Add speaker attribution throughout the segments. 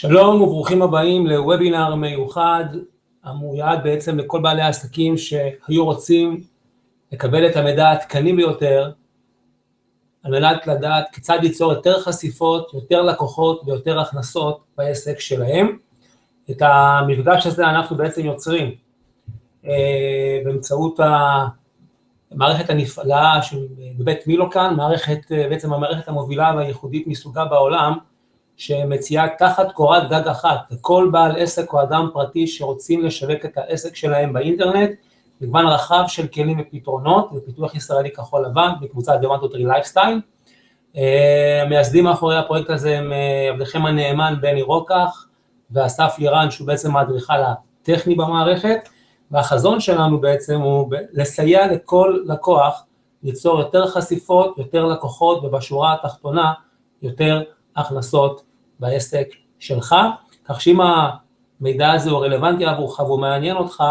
Speaker 1: שלום וברוכים הבאים לוובינר מיוחד המיועד בעצם לכל בעלי העסקים שהיו רוצים לקבל את המידע העדכני ביותר על מנת לדעת כיצד ליצור יותר חשיפות, יותר לקוחות ויותר הכנסות בעסק שלהם. את המפגש הזה אנחנו בעצם יוצרים באמצעות המערכת הנפלאה בבית מילוקן, בעצם המערכת המובילה והייחודית מסוגה בעולם, שמציעה תחת קורת גג אחת לכל בעל עסק או אדם פרטי שרוצים לשווק את העסק שלהם באינטרנט, מגוון רחב של כלים ופתרונות, ופיתוח ישראלי כחול לבן בקבוצת דמנטוטרי לייפסטייל. המייסדים מאחורי הפרויקט הזה הם עבדכם הנאמן בני רוקח, ואסף לירן שהוא בעצם האדריכל הטכני במערכת, והחזון שלנו בעצם הוא לסייע לכל לקוח ליצור יותר חשיפות, יותר לקוחות, ובשורה התחתונה יותר הכנסות בעסק שלך, כך שאם המידע הזה הוא רלוונטי עבורך והוא מעניין אותך,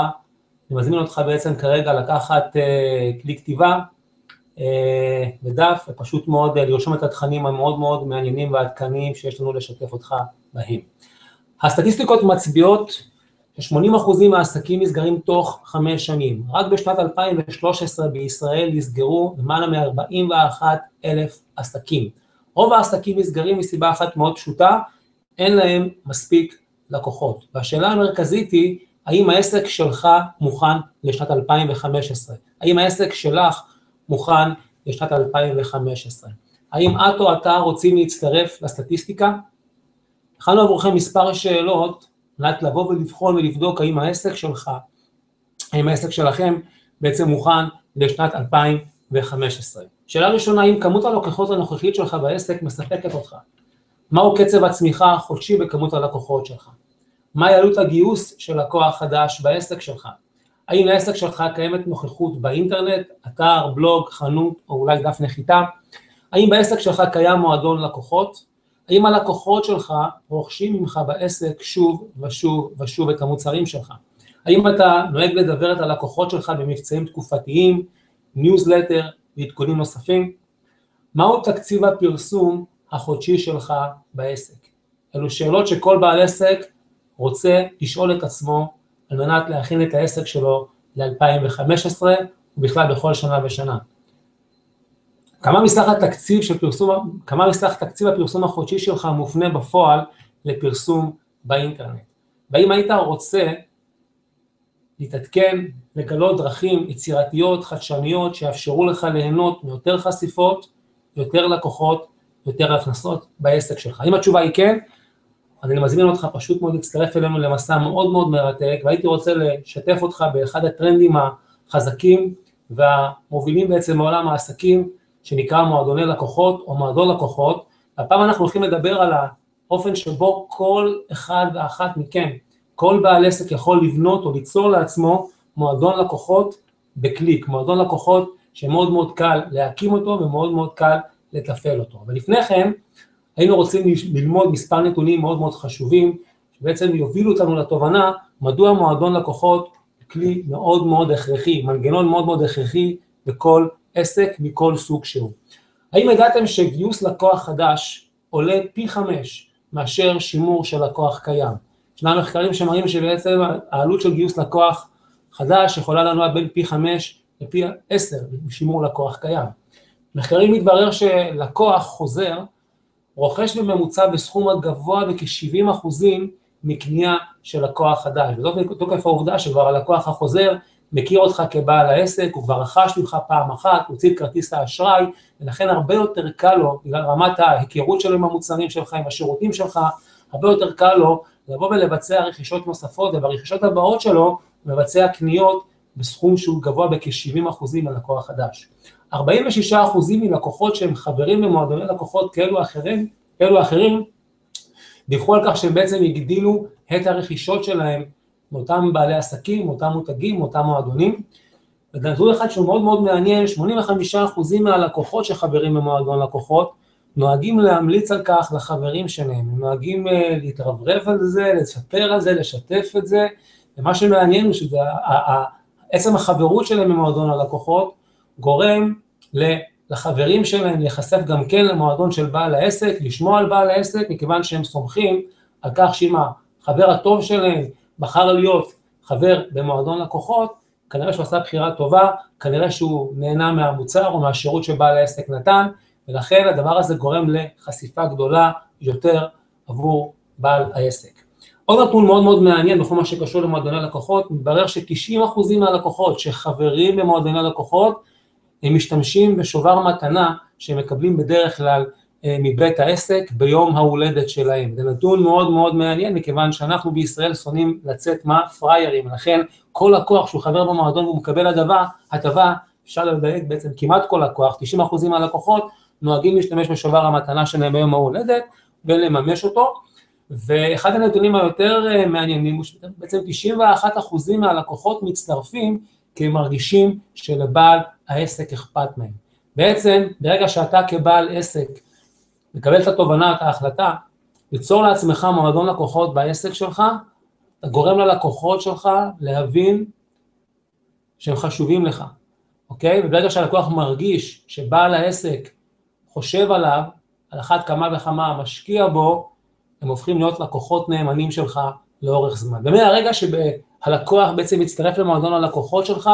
Speaker 1: אני מזמין אותך בעצם כרגע לקחת כלי כתיבה בדף, ופשוט מאוד לרשום את התכנים המאוד מאוד מעניינים ועדכניים שיש לנו לשתף אותך בהם. הסטטיסטיקות מצביעות ש80% מהעסקים נסגרים תוך 5 שנים. רק בשנת 2013 בישראל נסגרו למעלה מ-41,000 עסקים. רוב העסקים נסגרים מסיבה אחת מאוד פשוטה, אין להם מספיק לקוחות. והשאלה המרכזית היא, האם העסק שלך מוכן לשנת 2015? האם העסק שלך מוכן לשנת 2015? האם את או אתה רוצים להצטרף לסטטיסטיקה? הכנו עבורכם מספר שאלות, רק לבוא ולבחון ולבדוק האם העסק שלך, האם העסק שלכם בעצם מוכן לשנת 2015. שאלה ראשונה, האם כמות הלקוחות הנוכחית שלך בעסק מספקת אותך? מהו קצב הצמיחה החודשי בכמות הלקוחות שלך? מהי עלות הגיוס של לקוח חדש בעסק שלך? האם לעסק שלך קיימת נוכחות באינטרנט, אתר, בלוג, חנות או אולי דף נחיתה? האם בעסק שלך קיים מועדון לקוחות? האם הלקוחות שלך רוכשים ממך בעסק שוב ושוב ושוב את המוצרים שלך? האם אתה נוהג לדבר את הלקוחות שלך במבצעים תקופתיים, ניוזלטר ועדכונים נוספים? מהו תקציב הפרסום החודשי שלך בעסק? אלו שאלות שכל בעל עסק רוצה לשאול את עצמו על מנת להכין את העסק שלו ל-2015 ובכלל בכל שנה ושנה. כמה מסך תקציב הפרסום החודשי שלך מופנה בפועל לפרסום באינטרנט? והאם היית רוצה להתעדכן, לגלות דרכים יצירתיות, חדשניות, שיאפשרו לך ליהנות מיותר חשיפות, יותר לקוחות, יותר הכנסות בעסק שלך? אם התשובה היא כן, אז אני מזמין אותך פשוט מאוד להצטרף אלינו למסע מאוד מאוד מרתק, והייתי רוצה לשתף אותך באחד הטרנדים החזקים והמובילים בעצם מעולם העסקים, שנקרא מועדוני לקוחות או מועדון לקוחות. הפעם אנחנו הולכים לדבר על האופן שבו כל אחד ואחת מכם, כל בעל עסק יכול לבנות או ליצור לעצמו מועדון לקוחות בקליק, מועדון לקוחות שמאוד מאוד קל להקים אותו ומאוד מאוד קל לתפעל אותו. ולפני כן היינו רוצים ללמוד מספר נתונים מאוד מאוד חשובים, שבעצם יובילו אותנו לתובנה מדוע מועדון לקוחות כלי מאוד מאוד הכרחי, מנגנון מאוד מאוד הכרחי בכל עסק מכל סוג שהוא. האם ידעתם שגיוס לקוח חדש עולה פי 5 מאשר שימור של לקוח קיים? ישנם מחקרים שמראים שבעצם העלות של גיוס לקוח חדש יכולה לנוע בין פי 5 לפי 10 משימור לקוח קיים. מחקרים מתברר שלקוח חוזר רוכש בממוצע בסכום הגבוה בכ-70% מקנייה של לקוח חדש, וזאת מתוקף העובדה שכבר הלקוח החוזר מכיר אותך כבעל העסק, הוא כבר רכש ממך פעם אחת, הוא הוציא את כרטיס האשראי, ולכן הרבה יותר קל לו, בגלל רמת ההיכרות שלו עם המוצרים שלך, עם השירותים שלך, הרבה יותר קל לו לבוא ולבצע רכישות נוספות, וברכישות הבאות שלו מבצע קניות בסכום שהוא גבוה בכ-70% ללקוח חדש. 46% מלקוחות שהם חברים במועדוני לקוחות כאלו אחרים, דיווחו על כך שהם בעצם הגדילו את הרכישות שלהם מאותם בעלי עסקים, מאותם מותגים, מאותם מועדונים. ונתון אחד שהוא מאוד מאוד מעניין, 85% מהלקוחות שחברים במועדון לקוחות, נוהגים להמליץ על כך לחברים שלהם, הם נוהגים להתרברב על זה, לספר על זה, לשתף את זה, ומה שמעניין הוא שזה, עצם החברות שלהם במועדון הלקוחות, גורם לחברים שלהם להיחשף גם כן למועדון של בעל העסק, לשמוע על בעל העסק, מכיוון שהם סומכים על כך שאם החבר הטוב שלהם בחר להיות חבר במועדון לקוחות, כנראה שהוא עשה בחירה טובה, כנראה שהוא נהנה מהמוצר או מהשירות שבעל העסק נתן, ולכן הדבר הזה גורם לחשיפה גדולה יותר עבור בעל העסק. עוד נתון מאוד מאוד מעניין בכל מה שקשור למועדוני לקוחות, מתברר ש90% מהלקוחות שחברים במועדוני לקוחות, הם משתמשים בשובר מתנה שהם מקבלים בדרך כלל מבית העסק ביום ההולדת שלהם. זה נתון מאוד מאוד מעניין, מכיוון שאנחנו בישראל שונאים לצאת פריירים, לכן כל לקוח שהוא חבר במועדון והוא מקבל הטבה, אפשר לדייק בעצם כמעט כל לקוח, 90% מהלקוחות נוהגים להשתמש בשובר המתנה שלהם ביום ההולדת ולממש אותו, ואחד הנתונים היותר מעניינים הוא שבעצם 91% מהלקוחות מצטרפים כי הם מרגישים שלבעל העסק אכפת מהם. בעצם ברגע שאתה כבעל עסק מקבל את התובנה, את ההחלטה, ליצור לעצמך מועדון לקוחות בעסק שלך, אתה גורם ללקוחות שלך להבין שהם חשובים לך, אוקיי? וברגע שהלקוח מרגיש שבעל העסק חושב עליו, על אחת כמה וכמה משקיע בו, הם הופכים להיות לקוחות נאמנים שלך לאורך זמן. ומהרגע שהלקוח בעצם מצטרף למועדון הלקוחות שלך,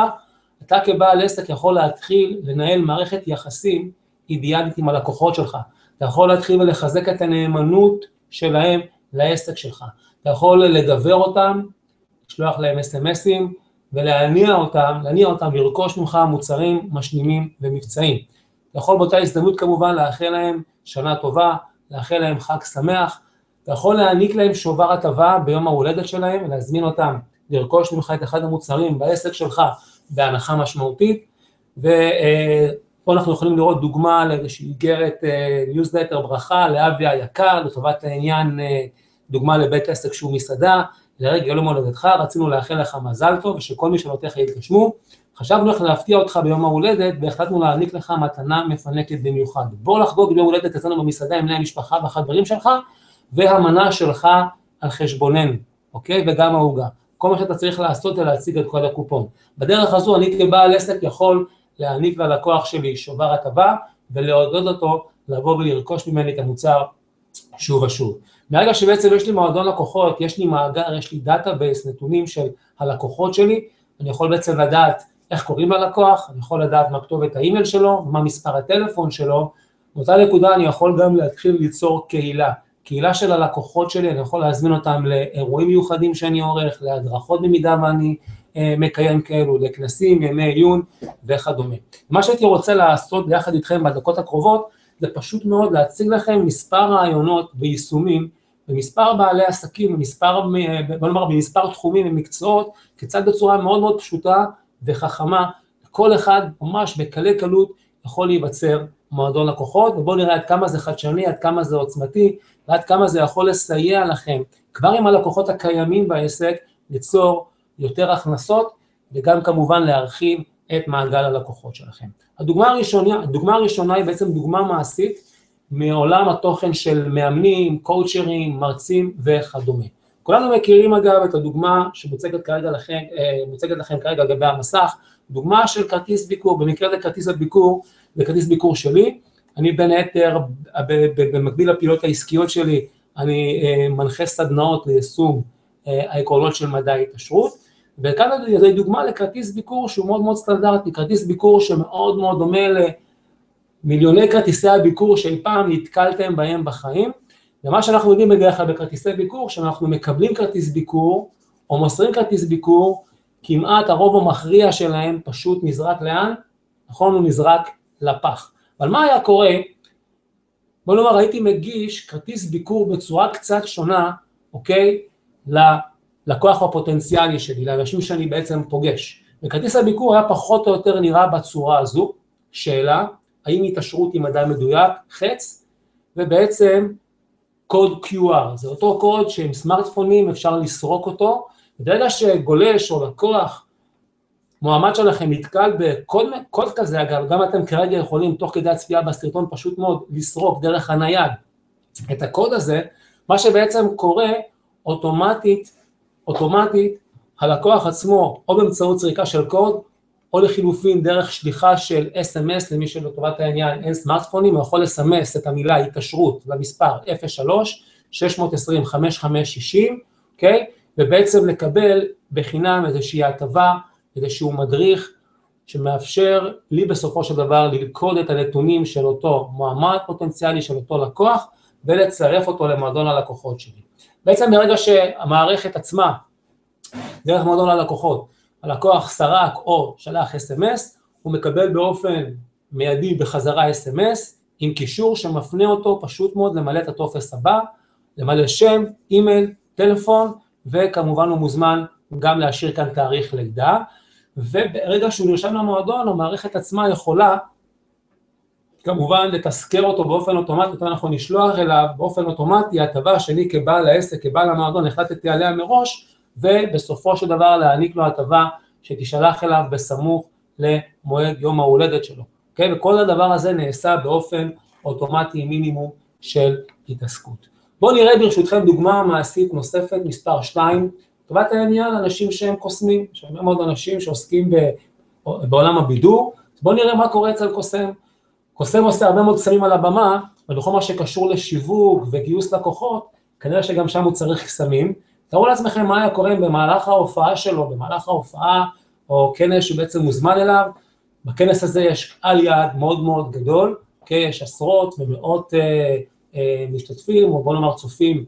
Speaker 1: אתה כבעל עסק יכול להתחיל לנהל מערכת יחסים אידיאלית עם הלקוחות שלך. אתה יכול להתחיל ולחזק את הנאמנות שלהם לעסק שלך. אתה יכול לדבר אותם, לשלוח להם SMS'ים, ולהניע אותם לרכוש ממך מוצרים משלימים ומבצעים. אתה יכול באותה הזדמנות כמובן לאחל להם שנה טובה, לאחל להם חג שמח, אתה יכול להעניק להם שובר הטבה ביום ההולדת שלהם, ולהזמין אותם לרכוש ממך את אחד המוצרים בעסק שלך בהנחה משמעותית, ופה אנחנו יכולים לראות דוגמה לאיזושהי איגרת ניוזלטר ברכה לאבי היקר, לטובת העניין דוגמה לבית עסק שהוא מסעדה, לרגע יום הולדתך, רצינו לאחל לך מזל טוב, ושכל מי שלותיך יתגשמו, חשבנו איך להפתיע אותך ביום ההולדת, והחלטנו להעניק לך מתנה מפנקת במיוחד. בוא לחגוג ביום הולדת אצלנו במסעדה עם בני המשפחה והחברים שלך, והמנה שלך על חשבוננו, אוקיי? וגם העוגה. כל מה שאתה צריך לעשות זה להציג את קוד הקופון. בדרך הזו אני כבעל עסק יכול להעניק ללקוח שלי שובר הטבה, ולעודד אותו לבוא ולרכוש ממני את המוצר שוב ושוב. מהרגע שבעצם יש לי מועדון לקוחות, יש לי מאגר, יש לי דאטאבייס, נתונים של הלקוחות שלי, אני יכול בעצם לדעת איך קוראים ללקוח, אני יכול לדעת מה כתובת האימייל שלו, מה מספר הטלפון שלו, באותה נקודה אני יכול גם להתחיל ליצור קהילה של הלקוחות שלי, אני יכול להזמין אותם לאירועים מיוחדים שאני עורך, להדרכות במידה ואני מקיים כאלו, לכנסים, ימי עיון וכדומה. מה שהייתי רוצה לעשות ביחד איתכם בדקות הקרובות, זה פשוט מאוד להציג לכם מספר רעיונות ויישומים, במספר בעלי עסקים, במספר תחומים ומקצועות, כיצד בצורה מאוד מאוד פשוטה וחכמה, כל אחד ממש בקלי קלות יכול להיווצר מועדון לקוחות, ובואו נראה עד כמה זה חדשני, עד כמה זה עוצמתי, ועד כמה זה יכול לסייע לכם, כבר עם הלקוחות הקיימים בעסק, ליצור יותר הכנסות, וגם כמובן להרחיב את מעגל הלקוחות שלכם. הדוגמה הראשונה היא בעצם דוגמה מעשית, מעולם התוכן של מאמנים, קואוצ'רים, מרצים וכדומה. כולנו מכירים אגב את הדוגמה שמוצגת לכם כרגע על גבי המסך, דוגמה של כרטיס ביקור, במקרה זה כרטיס הביקור, זה כרטיס ביקור שלי, אני בין היתר, במקביל לפעילות העסקיות שלי, אני מנחה סדנאות ליישום העקרונות של מדע ההתעשרות, וכאן זו דוגמה לכרטיס ביקור שהוא מאוד מאוד סטנדרטי, כרטיס ביקור שמאוד מאוד דומה למיליוני כרטיסי הביקור שאי פעם נתקלתם בהם בחיים, ומה שאנחנו יודעים בדרך כלל בכרטיסי ביקור, שאנחנו מקבלים כרטיס ביקור, או מוסרים כרטיס ביקור, כמעט הרוב המכריע שלהם פשוט נזרק לאן? נכון, הוא נזרק לפח. אבל מה היה קורה? בוא נאמר, הייתי מגיש כרטיס ביקור בצורה קצת שונה, אוקיי? ללקוח הפוטנציאלי שלי, לאנשים שאני בעצם פוגש. וכרטיס הביקור היה פחות או יותר נראה בצורה הזו, שאלה, האם התעשרות עם מדע מדויק, חץ, ובעצם קוד QR, זה אותו קוד שעם סמארטפונים אפשר לסרוק אותו, ברגע שגולש או לקוח, מועמד שלכם נתקל בקוד כזה, אגב, גם אתם כרגע יכולים תוך כדי הצפייה בסרטון פשוט מאוד לסרוק דרך הנייד את הקוד הזה, מה שבעצם קורה אוטומטית, הלקוח עצמו או באמצעות סריקה של קוד, או לחילופין דרך שליחה של SMS למי שלטובת העניין אין סמארטפונים, הוא יכול לסמס את המילה התקשרות למספר 03, אוקיי? ובעצם לקבל בחינם איזושהי הטבה, איזשהו מדריך, שמאפשר לי בסופו של דבר ללכוד את הנתונים של אותו מועמד פוטנציאלי, של אותו לקוח, ולצרף אותו למועדון הלקוחות שלי. בעצם ברגע שהמערכת עצמה, דרך מועדון הלקוחות, הלקוח סרק או שלח SMS, הוא מקבל באופן מיידי בחזרה SMS, עם קישור שמפנה אותו פשוט מאוד למלא את הטופס הבא, למלא שם, אימייל, טלפון, וכמובן הוא מוזמן גם להשאיר כאן תאריך לידה, וברגע שהוא נרשם למועדון, המערכת עצמה יכולה כמובן לתזכר אותו באופן אוטומטי, יותר נכון לשלוח אליו באופן אוטומטי, הטבה שלי כבעל העסק, כבעל המועדון, החלטתי עליה מראש, ובסופו של דבר להעניק לו הטבה שתשלח אליו בסמוך למועד יום ההולדת שלו. Okay? וכל הדבר הזה נעשה באופן אוטומטי עם מינימום של התעסקות. בואו נראה ברשותכם דוגמה מעשית נוספת, מספר 2, טובת העניין, אנשים שהם קוסמים, יש הרבה מאוד אנשים שעוסקים בעולם הבידור, בואו נראה מה קורה אצל קוסם. קוסם עושה הרבה מאוד קסמים על הבמה, ובכל מה שקשור לשיווק וגיוס לקוחות, כנראה שגם שם הוא צריך קסמים. תראו לעצמכם מה היה קורה במהלך ההופעה שלו, במהלך ההופעה, או כנס שבעצם מוזמן אליו, בכנס הזה יש קהל יעד מאוד מאוד גדול, יש עשרות ומאות משתתפים, או בוא נאמר צופים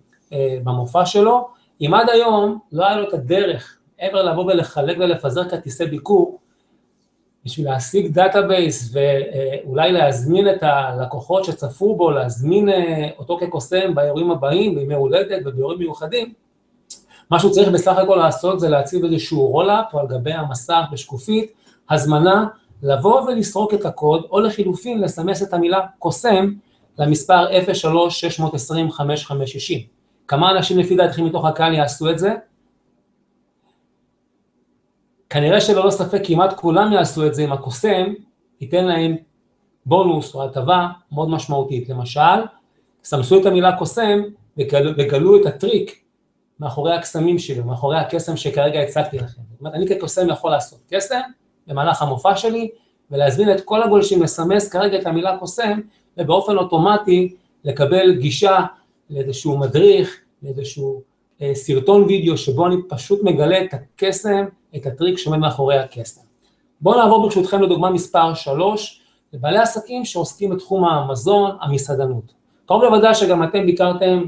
Speaker 1: במופע שלו, אם עד היום לא היה לו את הדרך, עבר לבוא ולחלק ולפזר כרטיסי ביקור, בשביל להשיג דאטאבייס ואולי להזמין את הלקוחות שצפו בו, להזמין אותו כקוסם באירועים הבאים, בימי הולדת ובאירועים מיוחדים, מה שהוא צריך בסך הכל לעשות זה להציב איזשהו רולאפ או על גבי המסך בשקופית, הזמנה לבוא ולסרוק את הקוד, או לחילופין לסמס את המילה קוסם למספר 03-620-5560. כמה אנשים לפי דעתכם מתוך הקהל יעשו את זה? כנראה שללא ספק כמעט כולם יעשו את זה אם הקוסם ייתן להם בונוס או הטבה מאוד משמעותית. למשל, סמסו את המילה קוסם וגלו את הטריק מאחורי הקסמים שלו, מאחורי הקסם שכרגע הצגתי לכם. זאת אומרת, אני כקוסם יכול לעשות קסם במהלך המופע שלי, ולהזמין את כל הגולשים לסמס כרגע את המילה קוסם, ובאופן אוטומטי לקבל גישה לאיזשהו מדריך, לאיזשהו סרטון וידאו, שבו אני פשוט מגלה את הקסם, את הטריק שעומד מאחורי הקסם. בואו נעבור ברשותכם לדוגמה מספר 3, לבעלי עסקים שעוסקים בתחום המזון, המסעדנות. קרוב לוודאי שגם אתם ביקרתם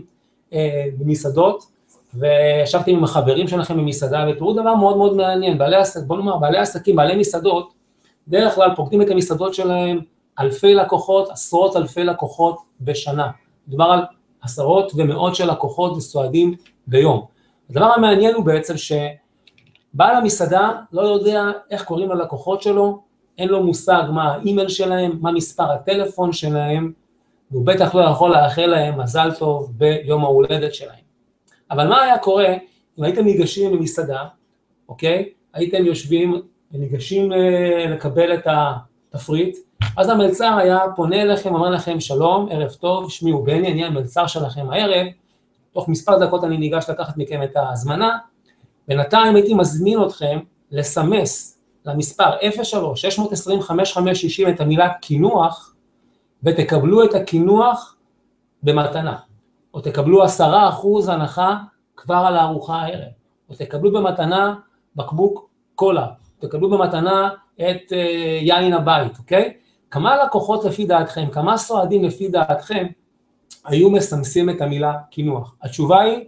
Speaker 1: במסעדות, וישבתם עם החברים שלכם במסעדה, ותראו דבר מאוד מאוד מעניין, בעלי עסקים, בעלי מסעדות, דרך כלל פוקדים את המסעדות שלהם אלפי לקוחות, עשרות אלפי לקוחות בשנה. מדובר על עשרות ומאות של לקוחות וסועדים ביום. הדבר המעניין הוא בעצם שבעל המסעדה לא יודע איך קוראים ללקוחות שלו, אין לו מושג מה האימייל שלהם, מה מספר הטלפון שלהם, והוא בטח לא יכול לאחל להם מזל טוב ביום ההולדת שלהם. אבל מה היה קורה אם הייתם ניגשים למסעדה, אוקיי? הייתם יושבים וניגשים לקבל את התפריט, אז המלצר היה פונה אליכם, אומר לכם שלום, ערב טוב, שמי הוא בני, אני המלצר שלכם הערב, תוך מספר דקות אני ניגש לקחת מכם את ההזמנה, בינתיים הייתי מזמין אתכם לסמס למספר 03-625-560 את המילה כינוח, ותקבלו את הכינוח במתנה, או תקבלו 10% הנחה כבר על הארוחה הערב, או תקבלו במתנה בקבוק קולה, תקבלו במתנה את יין הבית, אוקיי? כמה לקוחות לפי דעתכם, כמה סועדים לפי דעתכם, היו מסמסים את המילה כינוח? התשובה היא,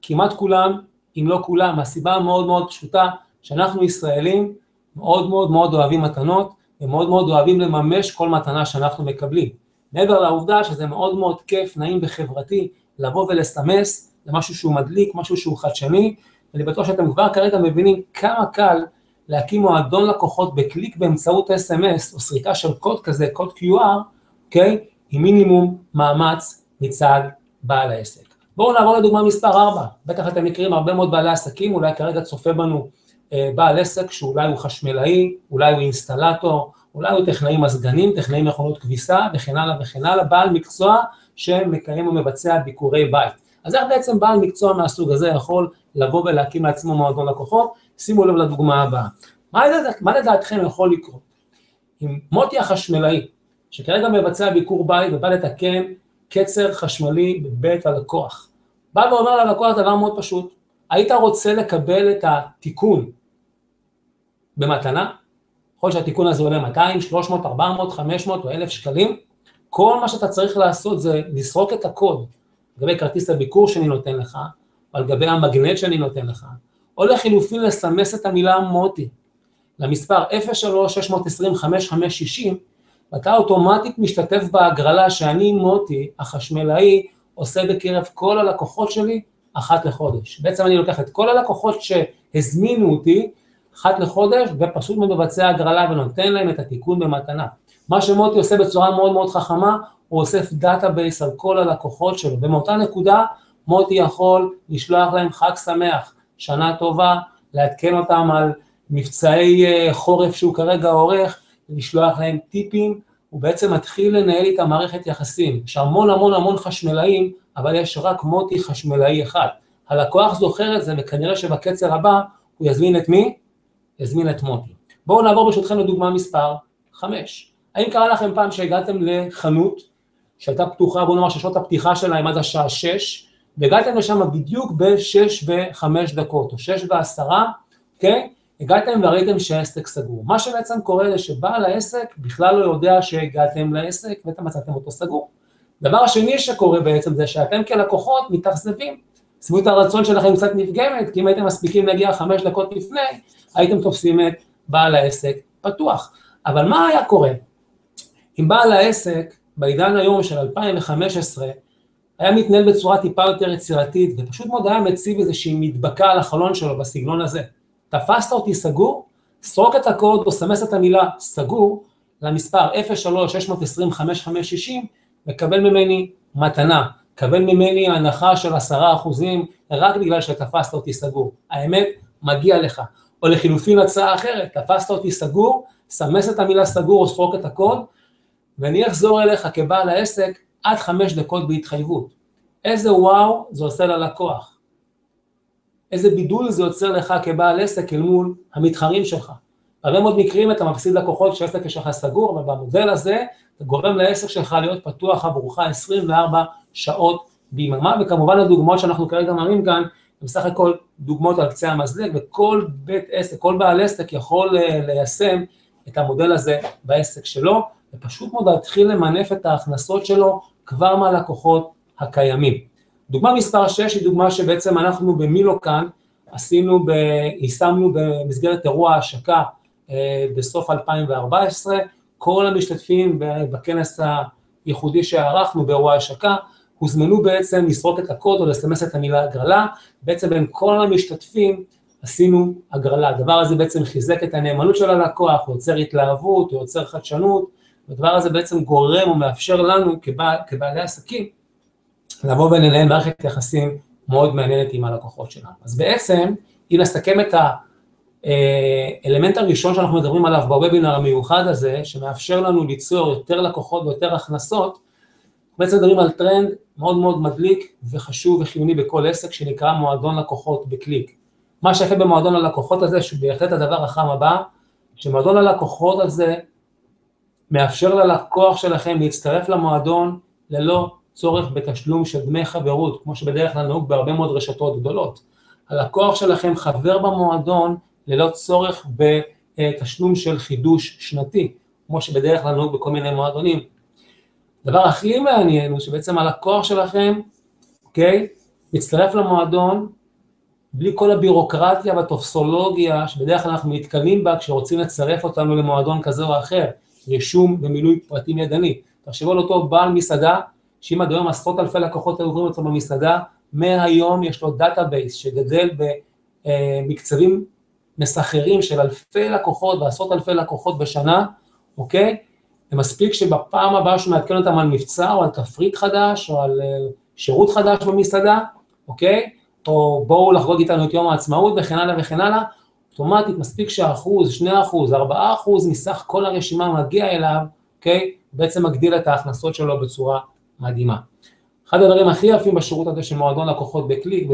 Speaker 1: כמעט כולם, אם לא כולם, הסיבה מאוד מאוד פשוטה, שאנחנו ישראלים מאוד מאוד מאוד אוהבים מתנות, ומאוד מאוד אוהבים לממש כל מתנה שאנחנו מקבלים. מעבר לעובדה שזה מאוד מאוד כיף, נעים וחברתי, לבוא ולסמס למשהו שהוא מדליק, משהו שהוא חדשני, ואני בטוח שאתם כבר כרגע מבינים כמה קל להקים מועדון לקוחות בקליק באמצעות SMS, או סריקה של קוד כזה, קוד QR, אוקיי? עם מינימום מאמץ מצד בעל העסק. בואו נעבור לדוגמה מספר 4, בטח אתם מכירים הרבה מאוד בעלי עסקים, אולי כרגע צופה בנו בעל עסק שאולי הוא חשמלאי, אולי הוא אינסטלטור, אולי הוא טכנאי מזגנים, טכנאי מכונות כביסה וכן הלאה וכן הלאה, בעל מקצוע שמקיים ומבצע ביקורי בית. אז איך בעצם בעל מקצוע מהסוג הזה יכול לבוא ולהקים לעצמו מועדון לקוחות? שימו לב לדוגמה הבאה. מה לדעתכם יכול לקרות? אם מוטי החשמלאי, שכרגע מבצע ביקור בית ובא לתקן קצר חשמלי בבית הלקוח, בא ואומר ללקוח דבר מאוד פשוט, היית רוצה לקבל את התיקון במתנה, יכול שהתיקון הזה עולה 200, 300, 400, 500 או 1,000 שקלים, כל מה שאתה צריך לעשות זה לסרוק את הקוד, לגבי כרטיס הביקור שאני נותן לך, או על גבי המגנט שאני נותן לך, או לחילופין לסמס את המילה מוטי, למספר 03-620-5560, ואתה אוטומטית משתתף בהגרלה שאני מוטי, החשמלאי, עושה בקרב כל הלקוחות שלי אחת לחודש. בעצם אני לוקח את כל הלקוחות שהזמינו אותי אחת לחודש, ופשוט מבצע הגרלה ונותן להם את התיקון במתנה. מה שמוטי עושה בצורה מאוד מאוד חכמה, הוא אוסף דאטאבייס על כל הלקוחות שלו, ומאותה נקודה מוטי יכול לשלוח להם חג שמח, שנה טובה, לעדכן אותם על מבצעי חורף שהוא כרגע עורך, לשלוח להם טיפים, הוא בעצם מתחיל לנהל איתה מערכת יחסים. יש המון המון המון חשמלאים, אבל יש רק מוטי חשמלאי אחד. הלקוח זוכר את זה, וכנראה שבקצר הבא הוא יזמין את מי? יזמין את מוטי. בואו נעבור ברשותכם לדוגמה מספר 5. האם קרה לכם פעם שהגעתם לחנות, שהייתה פתוחה, בואו נאמר ששעות הפתיחה שלהם עד השעה 6, והגעתם לשם בדיוק ב-6:05, או 6:10, אוקיי? הגעתם וראיתם שהעסק סגור. מה שבעצם קורה זה שבעל העסק בכלל לא יודע שהגעתם לעסק ואתם מצאתם אותו סגור. דבר השני שקורה בעצם זה שאתם כלקוחות מתאכזבים, סביבות הרצון שלכם קצת נפגמת, כי אם הייתם מספיקים להגיע 5 דקות לפני, הייתם תופסים את בעל העסק פתוח. אבל מה היה קורה? אם בעל העסק בעידן היום של 2015 היה מתנהל בצורה טיפה יותר יצירתית, ופשוט מאוד היה מציב איזושהי מדבקה על החלון שלו בסגנון הזה. תפסת אותי סגור, סרוק את הקוד או סמס את המילה סגור למספר 03-620-5560, מקבל ממני מתנה, קבל ממני הנחה של 10% רק בגלל שתפסת אותי סגור. האמת, מגיע לך. או לחילופין הצעה אחרת, תפסת אותי סגור, סמס את המילה סגור או סרוק את הקוד, ואני אחזור אליך כבעל העסק עד 5 דקות בהתחייבות. איזה וואו זה עושה ללקוח. איזה בידול זה יוצר לך כבעל עסק אל מול המתחרים שלך. הרבה מאוד מקרים אתה מפסיד לקוחות שהעסק שלך סגור, אבל במודל הזה אתה גורם לעסק שלך להיות פתוח עבורך 24 שעות ביממה, וכמובן הדוגמאות שאנחנו כרגע מראים כאן, הם בסך הכל דוגמאות על קצה המזלג, וכל בית עסק, כל בעל עסק יכול ליישם את המודל הזה בעסק שלו, ופשוט מאוד להתחיל למנף את ההכנסות שלו כבר מהלקוחות הקיימים. דוגמה מספר 6 היא דוגמה שבעצם אנחנו במילוקן יישמנו במסגרת אירוע ההשקה בסוף 2014, כל המשתתפים בכנס הייחודי שערכנו באירוע ההשקה, הוזמנו בעצם לסרוק את הקוד או לסמס את המילה הגרלה, בעצם בין כל המשתתפים עשינו הגרלה, הדבר הזה בעצם חיזק את הנאמנות של הלקוח, הוא יוצר התלהבות, הוא יוצר חדשנות, והדבר הזה בעצם גורם ומאפשר לנו כבעלי עסקים, לבוא ולנהל מערכת יחסים מאוד מעניינת עם הלקוחות שלנו. אז בעצם, אם נסכם את האלמנט הראשון שאנחנו מדברים עליו בוובינר המיוחד הזה, שמאפשר לנו ליצור יותר לקוחות ויותר הכנסות, בעצם מדברים על טרנד מאוד מאוד מדליק וחשוב וחיוני בכל עסק, שנקרא מועדון לקוחות בקליק. מה שיפה במועדון הלקוחות הזה, שבהחלט הדבר החם הבא, שמועדון הלקוחות הזה מאפשר ללקוח שלכם להצטרף למועדון ללא צורך בתשלום של דמי חברות, כמו שבדרך כלל נהוג בהרבה מאוד רשתות גדולות. הלקוח שלכם חבר במועדון ללא צורך בתשלום של חידוש שנתי, כמו שבדרך כלל נהוג בכל מיני מועדונים. הדבר הכי מעניין הוא שבעצם הלקוח שלכם, אוקיי, מצטרף למועדון, בלי כל הבירוקרטיה והטופסולוגיה, שבדרך כלל אנחנו מתקלים בה כשרוצים לצרף אותנו למועדון כזה או אחר, רישום ומילוי פרטים ידני. תחשבו על אותו בעל מסעדה, שאם עד היום עשרות אלפי לקוחות עוברים אותו במסעדה, מהיום יש לו דאטאבייס שגדל במקצבים מסחרים של אלפי לקוחות ועשרות אלפי לקוחות בשנה, אוקיי? ומספיק שבפעם הבאה שהוא מעדכן אותם על מבצע או על תפריט חדש או על שירות חדש במסעדה, אוקיי? או בואו לחגוג איתנו את יום העצמאות וכן הלאה וכן הלאה, אוטומטית מספיק שאחוז, 2%, 4% מסך כל הרשימה מגיע אליו, אוקיי? בעצם מגדיל את ההכנסות שלו בצורה מדהימה. אחד הדברים הכי יפים בשירות הזה של מועדון לקוחות בקליק,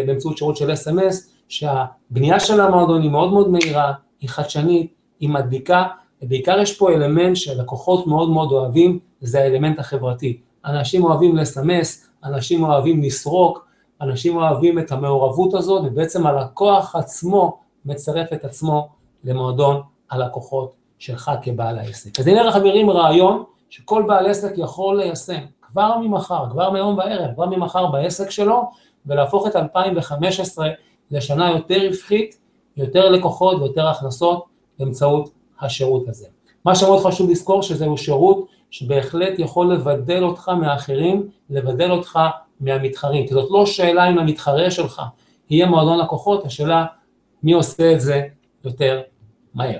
Speaker 1: באמצעות שירות של SMS, שהבנייה של המועדון היא מאוד מאוד מהירה, היא חדשנית, היא מדליקה, ובעיקר יש פה אלמנט שלקוחות מאוד מאוד אוהבים, זה האלמנט החברתי. אנשים אוהבים לסמס, אנשים אוהבים לסרוק, אנשים אוהבים את המעורבות הזאת, ובעצם הלקוח עצמו מצרף את עצמו למועדון הלקוחות שלך כבעל העסק. אז הנה לך חברים רעיון שכל בעל עסק יכול ליישם כבר ממחר, כבר מהיום בערב, כבר ממחר בעסק שלו, ולהפוך את 2015 לשנה יותר רווחית, יותר לקוחות ויותר הכנסות באמצעות השירות הזה. מה שמאוד חשוב לזכור שזהו שירות שבהחלט יכול לבדל אותך מאחרים, לבדל אותך מהמתחרים, כי זאת לא שאלה אם המתחרה שלך יהיה מועדון לקוחות, השאלה מי עושה את זה יותר מהר.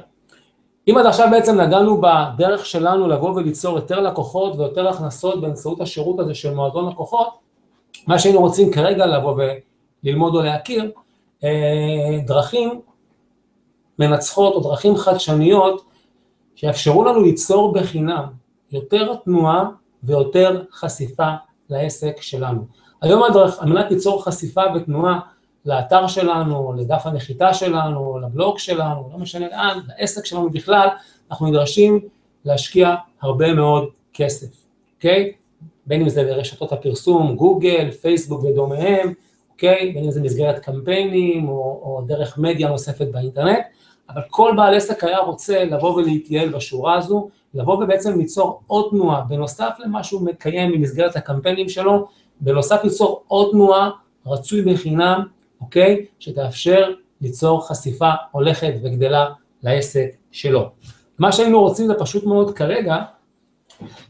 Speaker 1: אם עד עכשיו בעצם נגענו בדרך שלנו לבוא וליצור יותר לקוחות ויותר הכנסות באמצעות השירות הזה של מועדון לקוחות, מה שהיינו רוצים כרגע לבוא וללמוד או להכיר, דרכים מנצחות או דרכים חדשניות שיאפשרו לנו ליצור בחינם יותר תנועה ויותר חשיפה לעסק שלנו. היום על מנת ליצור חשיפה ותנועה לאתר שלנו, לדף הנחיתה שלנו, לבלוג שלנו, לא משנה לאן, לעסק שלנו בכלל, אנחנו נדרשים להשקיע הרבה מאוד כסף, אוקיי? בין אם זה ברשתות הפרסום, גוגל, פייסבוק ודומיהם, אוקיי? בין אם זה מסגרת קמפיינים או דרך מדיה נוספת באינטרנט, אבל כל בעל עסק היה רוצה לבוא ולהתייעל בשורה הזו, לבוא ובעצם ליצור עוד תנועה, בנוסף למה שהוא מקיים במסגרת הקמפיינים שלו, בנוסף ליצור עוד תנועה, רצוי בחינם, אוקיי? שתאפשר ליצור חשיפה הולכת וגדלה לעסק שלו. מה שהיינו רוצים זה פשוט מאוד כרגע,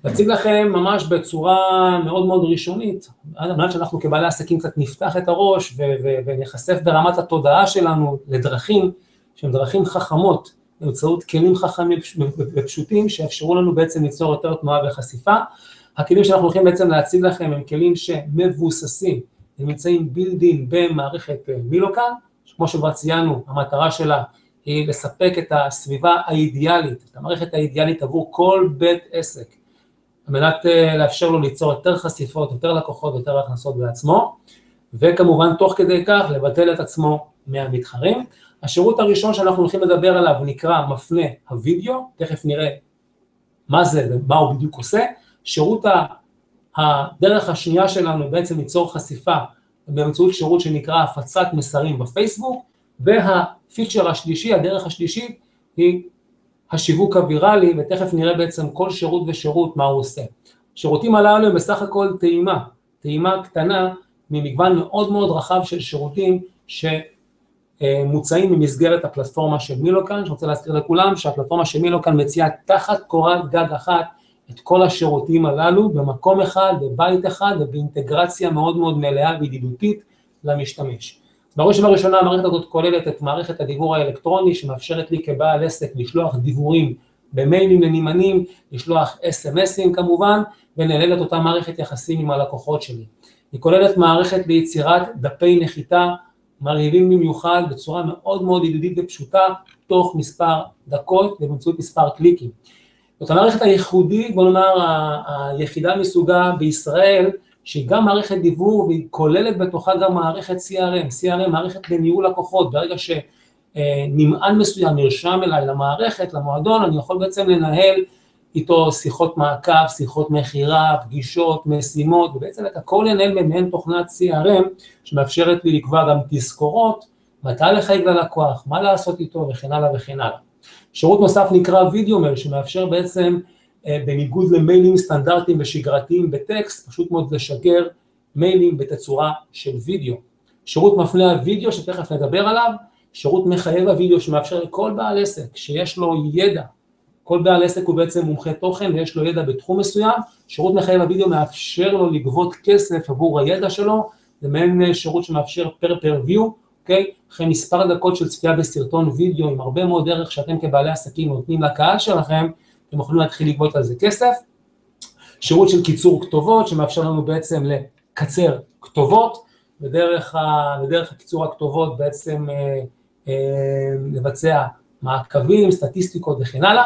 Speaker 1: להציג לכם ממש בצורה מאוד מאוד ראשונית, על מנת שאנחנו כבעלי עסקים קצת נפתח את הראש ונחשף ברמת התודעה שלנו לדרכים, שהן דרכים חכמות, באמצעות כלים חכמים ופשוטים, שיאפשרו לנו בעצם ליצור יותר תנועה וחשיפה. הכלים שאנחנו הולכים בעצם להציג לכם הם כלים שמבוססים, הם נמצאים בילדין במערכת מילוקן, כמו שכבר ציינו, המטרה שלה היא לספק את הסביבה האידיאלית, את המערכת האידיאלית עבור כל בית עסק, על מנת לאפשר לו ליצור יותר חשיפות, יותר לקוחות, יותר הכנסות בעצמו, וכמובן תוך כדי כך לבטל את עצמו מהמתחרים. השירות הראשון שאנחנו הולכים לדבר עליו נקרא מפנה הוידאו, תכף נראה מה זה ומה הוא בדיוק עושה. שירות הדרך השנייה שלנו בעצם ליצור חשיפה באמצעות שירות שנקרא הפצת מסרים בפייסבוק, והפיצ'ר השלישי, הדרך השלישית היא השיווק הוויראלי, ותכף נראה בעצם כל שירות ושירות מה הוא עושה. שירותים הללו הם בסך הכל טעימה קטנה ממגוון מאוד מאוד רחב של שירותים שמוצאים במסגרת הפלטפורמה של מילוקן. אני רוצה להזכיר לכולם שהפלטפורמה של מילוקן מציעה תחת קורת גג אחת את כל השירותים הללו במקום אחד, בבית אחד ובאינטגרציה מאוד מאוד מלאה וידידותית למשתמש. בראש ובראשונה המערכת הזאת כוללת את מערכת הדיוור האלקטרוני שמאפשרת לי כבעל עסק לשלוח דיוורים במיילים לנמענים, לשלוח SMSים כמובן, ולנהל את אותה מערכת יחסים עם הלקוחות שלי. היא כוללת מערכת ליצירת דפי נחיתה מרהיבים במיוחד בצורה מאוד מאוד ידידותית ופשוטה, תוך מספר דקות ובאמצעות מספר קליקים. זאת המערכת הייחודית, בוא נאמר, היחידה מסוגה בישראל, שהיא גם מערכת דיוור והיא כוללת בתוכה גם מערכת CRM, מערכת לניהול לקוחות. ברגע שנמען מסוים נרשם אליי למערכת, למועדון, אני יכול בעצם לנהל איתו שיחות מעקב, שיחות מחירה, פגישות, משימות, ובעצם את הכל לנהל במעין תוכנת CRM, שמאפשרת לי לקבוע גם תזכורות, מתי לחייג ללקוח, מה לעשות איתו וכן הלאה וכן הלאה. שירות נוסף נקרא וידאו מייל, שמאפשר בעצם בניגוד למיילים סטנדרטיים ושגרתיים בטקסט, פשוט מאוד לשגר מיילים בתצורה של וידאו. שירות מפנה הוידאו שתכף נדבר עליו, שירות מחייב הוידאו שמאפשר לכל בעל עסק שיש לו ידע, כל בעל עסק הוא בעצם מומחה תוכן ויש לו ידע בתחום מסוים, שירות מחייב הוידאו מאפשר לו לגבות כסף עבור הידע שלו, זה מעין שירות שמאפשר פר ויו, אוקיי? אחרי מספר דקות של צפייה בסרטון וידאו עם הרבה מאוד דרך שאתם כבעלי עסקים נותנים לקהל שלכם, אתם יכולים להתחיל לגבות על זה כסף. שירות של קיצור כתובות שמאפשר לנו בעצם לקצר כתובות, בדרך הקיצור הכתובות בעצם לבצע מעקבים, סטטיסטיקות וכן הלאה.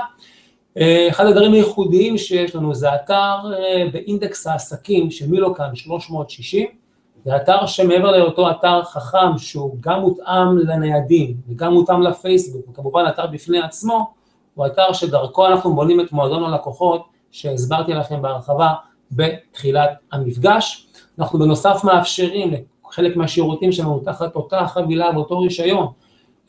Speaker 1: אחד הדברים הייחודיים שיש לנו זה אתר באינדקס העסקים של מילוקן 360, זה אתר שמעבר לאותו אתר חכם שהוא גם מותאם לניידים וגם מותאם לפייסבוק, וכמובן אתר בפני עצמו, הוא אתר שדרכו אנחנו בונים את מועדון הלקוחות שהסברתי לכם בהרחבה בתחילת המפגש. אנחנו בנוסף מאפשרים חלק מהשירותים שלנו תחת אותה חבילה באותו רישיון.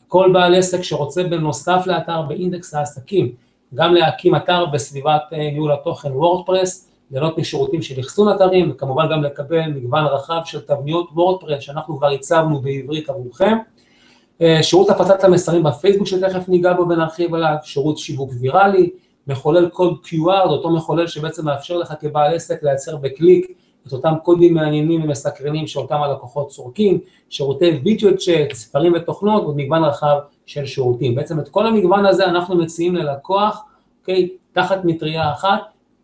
Speaker 1: כל בעל עסק שרוצה בנוסף לאתר באינדקס העסקים, גם להקים אתר בסביבת ניהול התוכן וורדפרס, ליהנות משירותים של אחסון אתרים, וכמובן גם לקבל מגוון רחב של תבניות וורדפרס שאנחנו כבר הצבנו בעברית עבורכם, שירות הפצת המסרים בפייסבוק שתכף ניגע בו ונרחיב עליו, שירות שיווק ויראלי, מחולל קוד QR, אותו מחולל שבעצם מאפשר לך כבעל עסק לייצר בקליק את אותם קודים מעניינים ומסקרנים שאותם הלקוחות צורכים, שירותי וידאו צ'אט, ספרים ותוכנות, ומגוון רחב של שירותים. בעצם את כל המגוון הזה אנחנו מציעים ללקוח, אוקיי, תחת מטריה אחת,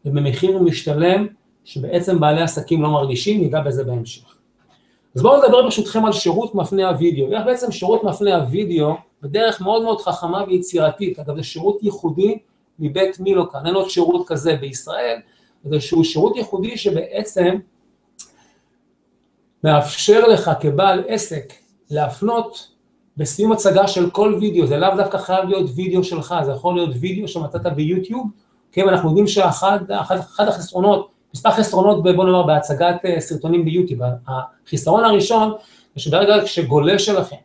Speaker 1: ובמחיר משתלם, שבעצם בעלי עסקים לא מרגישים, ניגע בזה בהמשך. אז בואו נדבר ברשותכם על שירות מפנה הוידאו. איך בעצם שירות מפנה הוידאו, בדרך מאוד מאוד חכמה ויצירתית, אגב זה שירות ייחודי מבית מילוקן, אין עוד שירות כזה בישראל, זה שהוא שירות ייחודי שבעצם מאפשר לך כבעל עסק להפנות בסיום הצגה של כל וידאו, זה לאו דווקא חייב להיות וידאו שלך, זה יכול להיות וידאו שמצאת ביוטיוב, כן, אנחנו יודעים שאחד החסרונות, מספר חסרונות בוא נאמר בהצגת סרטונים ביוטיוב, החיסרון הראשון זה שברגע שגולה שלכם,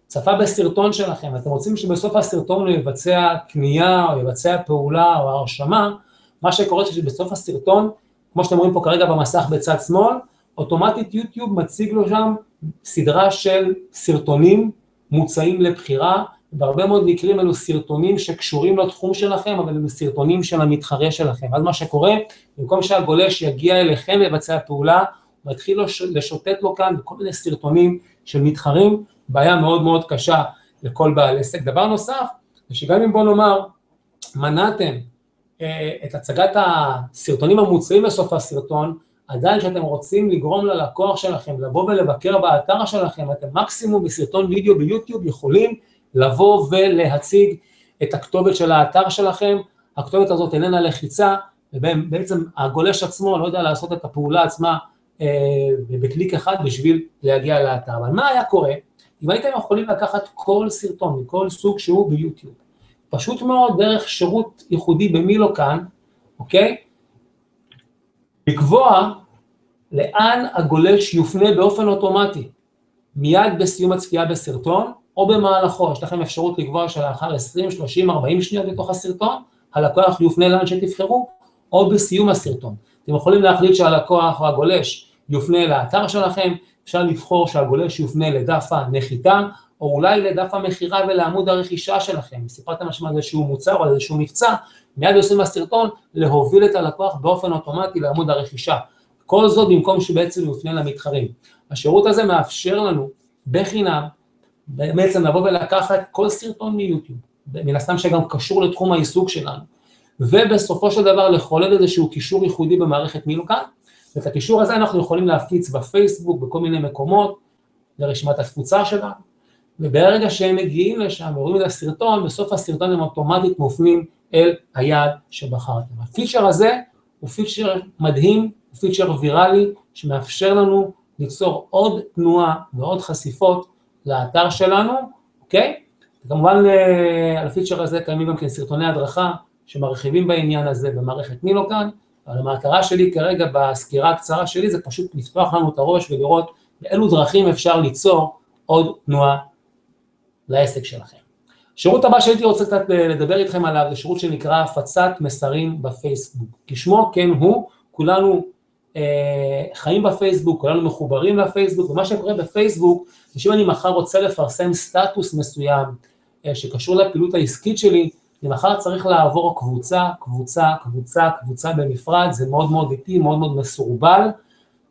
Speaker 1: צפה בסרטון שלכם, אתם רוצים שבסוף הסרטון הוא יבצע קנייה או יבצע פעולה או הרשמה, מה שקורה שבסוף הסרטון, כמו שאתם רואים פה כרגע במסך בצד שמאל, אוטומטית יוטיוב מציג לו שם סדרה של סרטונים מוצעים לבחירה, בהרבה מאוד מקרים אלו סרטונים שקשורים לתחום שלכם, אבל אלו סרטונים של המתחרה שלכם. אז מה שקורה, במקום שהגולש יגיע אליכם לבצע פעולה, הוא מתחיל לשוטט לו כאן בכל מיני סרטונים של מתחרים, בעיה מאוד מאוד קשה לכל בעל עסק. דבר נוסף, זה שגם אם בוא נאמר, מנעתם את הצגת הסרטונים המוצאים בסוף הסרטון, עדיין שאתם רוצים לגרום ללקוח שלכם, לבוא ולבקר באתר שלכם, אתם מקסימום בסרטון וידאו ביוטיוב יכולים לבוא ולהציג את הכתובת של האתר שלכם, הכתובת הזאת איננה לחיצה, ובעצם הגולש עצמו לא יודע לעשות את הפעולה עצמה בקליק אחד בשביל להגיע לאתר. אבל מה היה קורה? אם הייתם יכולים לקחת כל סרטון, מכל סוג שהוא ביוטיוב, פשוט מאוד דרך שירות ייחודי במילוקן, אוקיי? לקבוע לאן הגולש יופנה באופן אוטומטי, מיד בסיום הצפייה בסרטון, או במהלכו, יש לכם אפשרות לקבוע שלאחר 20, 30, 40 שניות בתוך הסרטון, הלקוח יופנה לאן שתבחרו, או בסיום הסרטון. אתם יכולים להחליט שהלקוח או הגולש יופנה לאתר שלכם, אפשר לבחור שהגולש יופנה לדף הנחיתה, או אולי לדף המחירה ולעמוד הרכישה שלכם. סיפרתם משהו על איזשהו מוצר או על איזשהו מבצע, מיד עושים הסרטון להוביל את הלקוח באופן אוטומטי לעמוד הרכישה. כל זאת במקום שבעצם יופנה למתחרים. השירות הזה מאפשר לנו בחינם, בעצם לבוא ולקחת כל סרטון מיוטיוב, מן הסתם שגם קשור לתחום העיסוק שלנו, ובסופו של דבר לחולל איזשהו קישור ייחודי במערכת מילוקן, ואת הקישור הזה אנחנו יכולים להפיץ בפייסבוק, בכל מיני מקומות, לרשימת התפוצה שלנו, וברגע שהם מגיעים לשם, ורואים את הסרטון, בסוף הסרטון הם אוטומטית מופנים אל היעד שבחרתם. הפיצ'ר הזה הוא פיצ'ר מדהים, הוא פיצ'ר ויראלי, שמאפשר לנו ליצור עוד תנועה ועוד חשיפות לאתר שלנו, אוקיי? וכמובן על הפיצ'ר הזה קיימים גם כן סרטוני הדרכה, שמרחיבים בעניין הזה במערכת מילוקן, אבל המטרה שלי כרגע בסקירה הקצרה שלי, זה פשוט לפתוח לנו את הראש ולראות באילו דרכים אפשר ליצור עוד תנועה לעסק שלכם. שירות הבא שהייתי רוצה קצת לדבר איתכם עליו, זה שירות שנקרא הפצת מסרים בפייסבוק. כשמו כן הוא, כולנו חיים בפייסבוק, כולנו מחוברים לפייסבוק, ומה שקורה בפייסבוק, זה שאם אני מחר רוצה לפרסם סטטוס מסוים, שקשור לפעילות העסקית שלי, אני מחר צריך לעבור קבוצה בנפרד, זה מאוד מאוד איטי, מאוד מאוד מסורבל,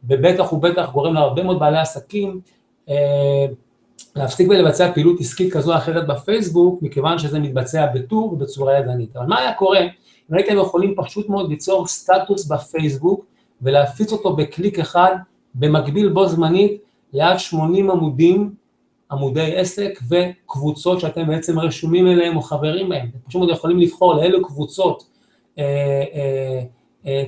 Speaker 1: ובטח ובטח גורם להרבה מאוד בעלי עסקים, להפסיק ולבצע פעילות עסקית כזו או אחרת בפייסבוק, מכיוון שזה מתבצע בטור ובצורה ידנית. אבל מה היה קורה? אם הייתם יכולים פשוט מאוד ליצור סטטוס בפייסבוק, ולהפיץ אותו בקליק אחד, במקביל בו זמנית, ליד 80 עמודי עסק וקבוצות שאתם בעצם רשומים אליהם או חברים בהם. אתם פשוט מאוד יכולים לבחור לאילו קבוצות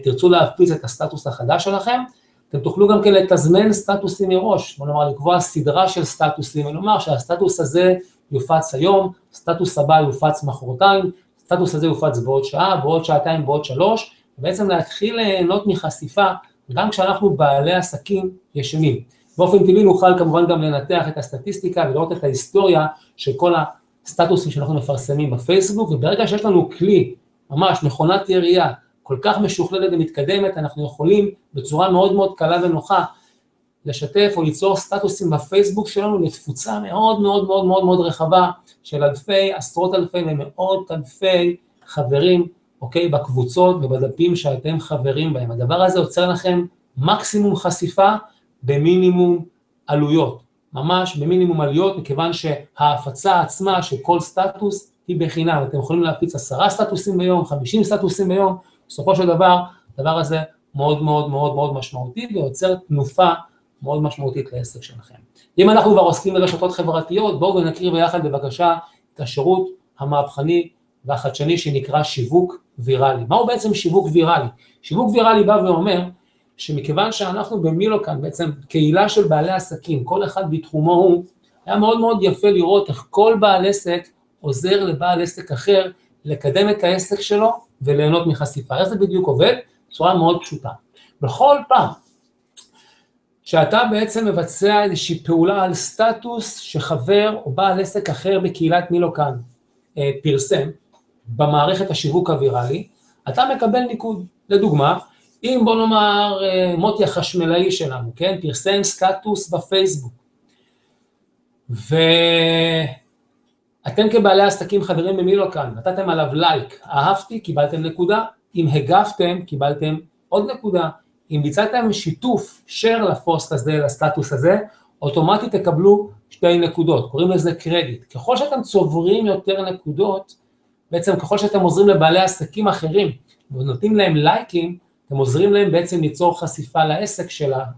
Speaker 1: תרצו להפיץ את הסטטוס החדש שלכם, אתם תוכלו גם כן לתזמן סטטוסים מראש, בוא נאמר לקבוע סדרה של סטטוסים, ונאמר שהסטטוס הזה יופץ היום, סטטוס הבא יופץ מחרתיים, סטטוס הזה יופץ בעוד שעה, בעוד שעתיים, בעוד 3, ובעצם להתחיל ליהנות מחשיפה, גם כשאנחנו בעלי עסקים ישנים. באופן טבעי נוכל כמובן גם לנתח את הסטטיסטיקה ולראות את ההיסטוריה של כל הסטטוסים שאנחנו מפרסמים בפייסבוק, וברגע שיש לנו כלי, ממש מכונת ירייה, כל כך משוכללת ומתקדמת, אנחנו יכולים בצורה מאוד מאוד קלה ונוחה, לשתף או ליצור סטטוסים בפייסבוק שלנו לתפוצה מאוד מאוד מאוד מאוד מאוד רחבה, של אלפי, עשרות אלפי ומאות אלפי חברים, אוקיי, בקבוצות ובדפים שאתם חברים בהם. הדבר הזה יוצר לכם מקסימום חשיפה במינימום עלויות, ממש במינימום עלויות, מכיוון שההפצה עצמה של כל סטטוס היא בחינם, אתם יכולים להפיץ 10 סטטוסים ביום, 50 סטטוסים ביום, בסופו של דבר, הדבר הזה מאוד מאוד מאוד מאוד משמעותי, ויוצר תנופה מאוד משמעותית לעסק שלכם. אם אנחנו כבר עוסקים ברשתות חברתיות, בואו ונכיר ביחד בבקשה את השירות המהפכני והחדשני שנקרא שיווק ויראלי. מהו בעצם שיווק ויראלי? שיווק ויראלי בא ואומר שמכיוון שאנחנו במילוקן, בעצם קהילה של בעלי עסקים, כל אחד בתחומו הוא, היה מאוד מאוד יפה לראות איך כל בעל עסק עוזר לבעל עסק אחר לקדם את העסק שלו וליהנות מחשיפה. איך זה בדיוק עובד? בצורה מאוד פשוטה. בכל פעם שאתה בעצם מבצע איזושהי פעולה על סטטוס שחבר או בעל עסק אחר בקהילת מילוקן פרסם במערכת השיווק הוויראלי, אתה מקבל ניקוד. לדוגמה, אם בוא נאמר מוטי החשמלאי שלנו, כן, פרסם סטטוס בפייסבוק, ואתם כבעלי עסקים חברים במילוקן, נתתם עליו לייק, אהבתי, קיבלתם נקודה, אם הגבתם, קיבלתם עוד נקודה, אם ביצעתם שיתוף, share לפוסט הזה, לסטטוס הזה, אוטומטית תקבלו 2 נקודות, קוראים לזה קרדיט. ככל שאתם צוברים יותר נקודות, בעצם ככל שאתם עוזרים לבעלי עסקים אחרים, ונותנים להם לייקים, אתם עוזרים להם בעצם ליצור חשיפה לעסק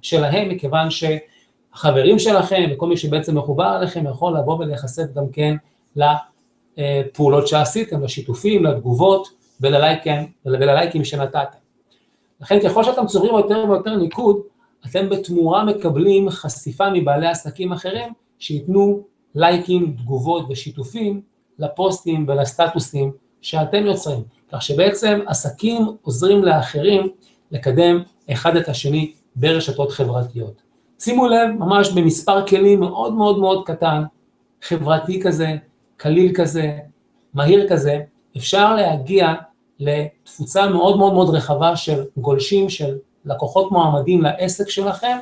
Speaker 1: שלהם, מכיוון שהחברים שלכם, וכל מי שבעצם מחובר עליכם, יכול לבוא ולהיחשף גם כן לפעולות שעשיתם, לשיתופים, לתגובות, וללייקים שנתתם. לכן ככל שאתם צוברים יותר ויותר ניקוד, אתם בתמורה מקבלים חשיפה מבעלי עסקים אחרים, שיתנו לייקים, תגובות ושיתופים לפוסטים ולסטטוסים שאתם יוצרים. כך שבעצם עסקים עוזרים לאחרים לקדם אחד את השני ברשתות חברתיות. שימו לב, ממש במספר כלים מאוד מאוד מאוד קטן, חברתי כזה, קליל כזה, מהיר כזה, אפשר להגיע לתפוצה מאוד מאוד מאוד רחבה של גולשים, של לקוחות מועמדים לעסק שלכם,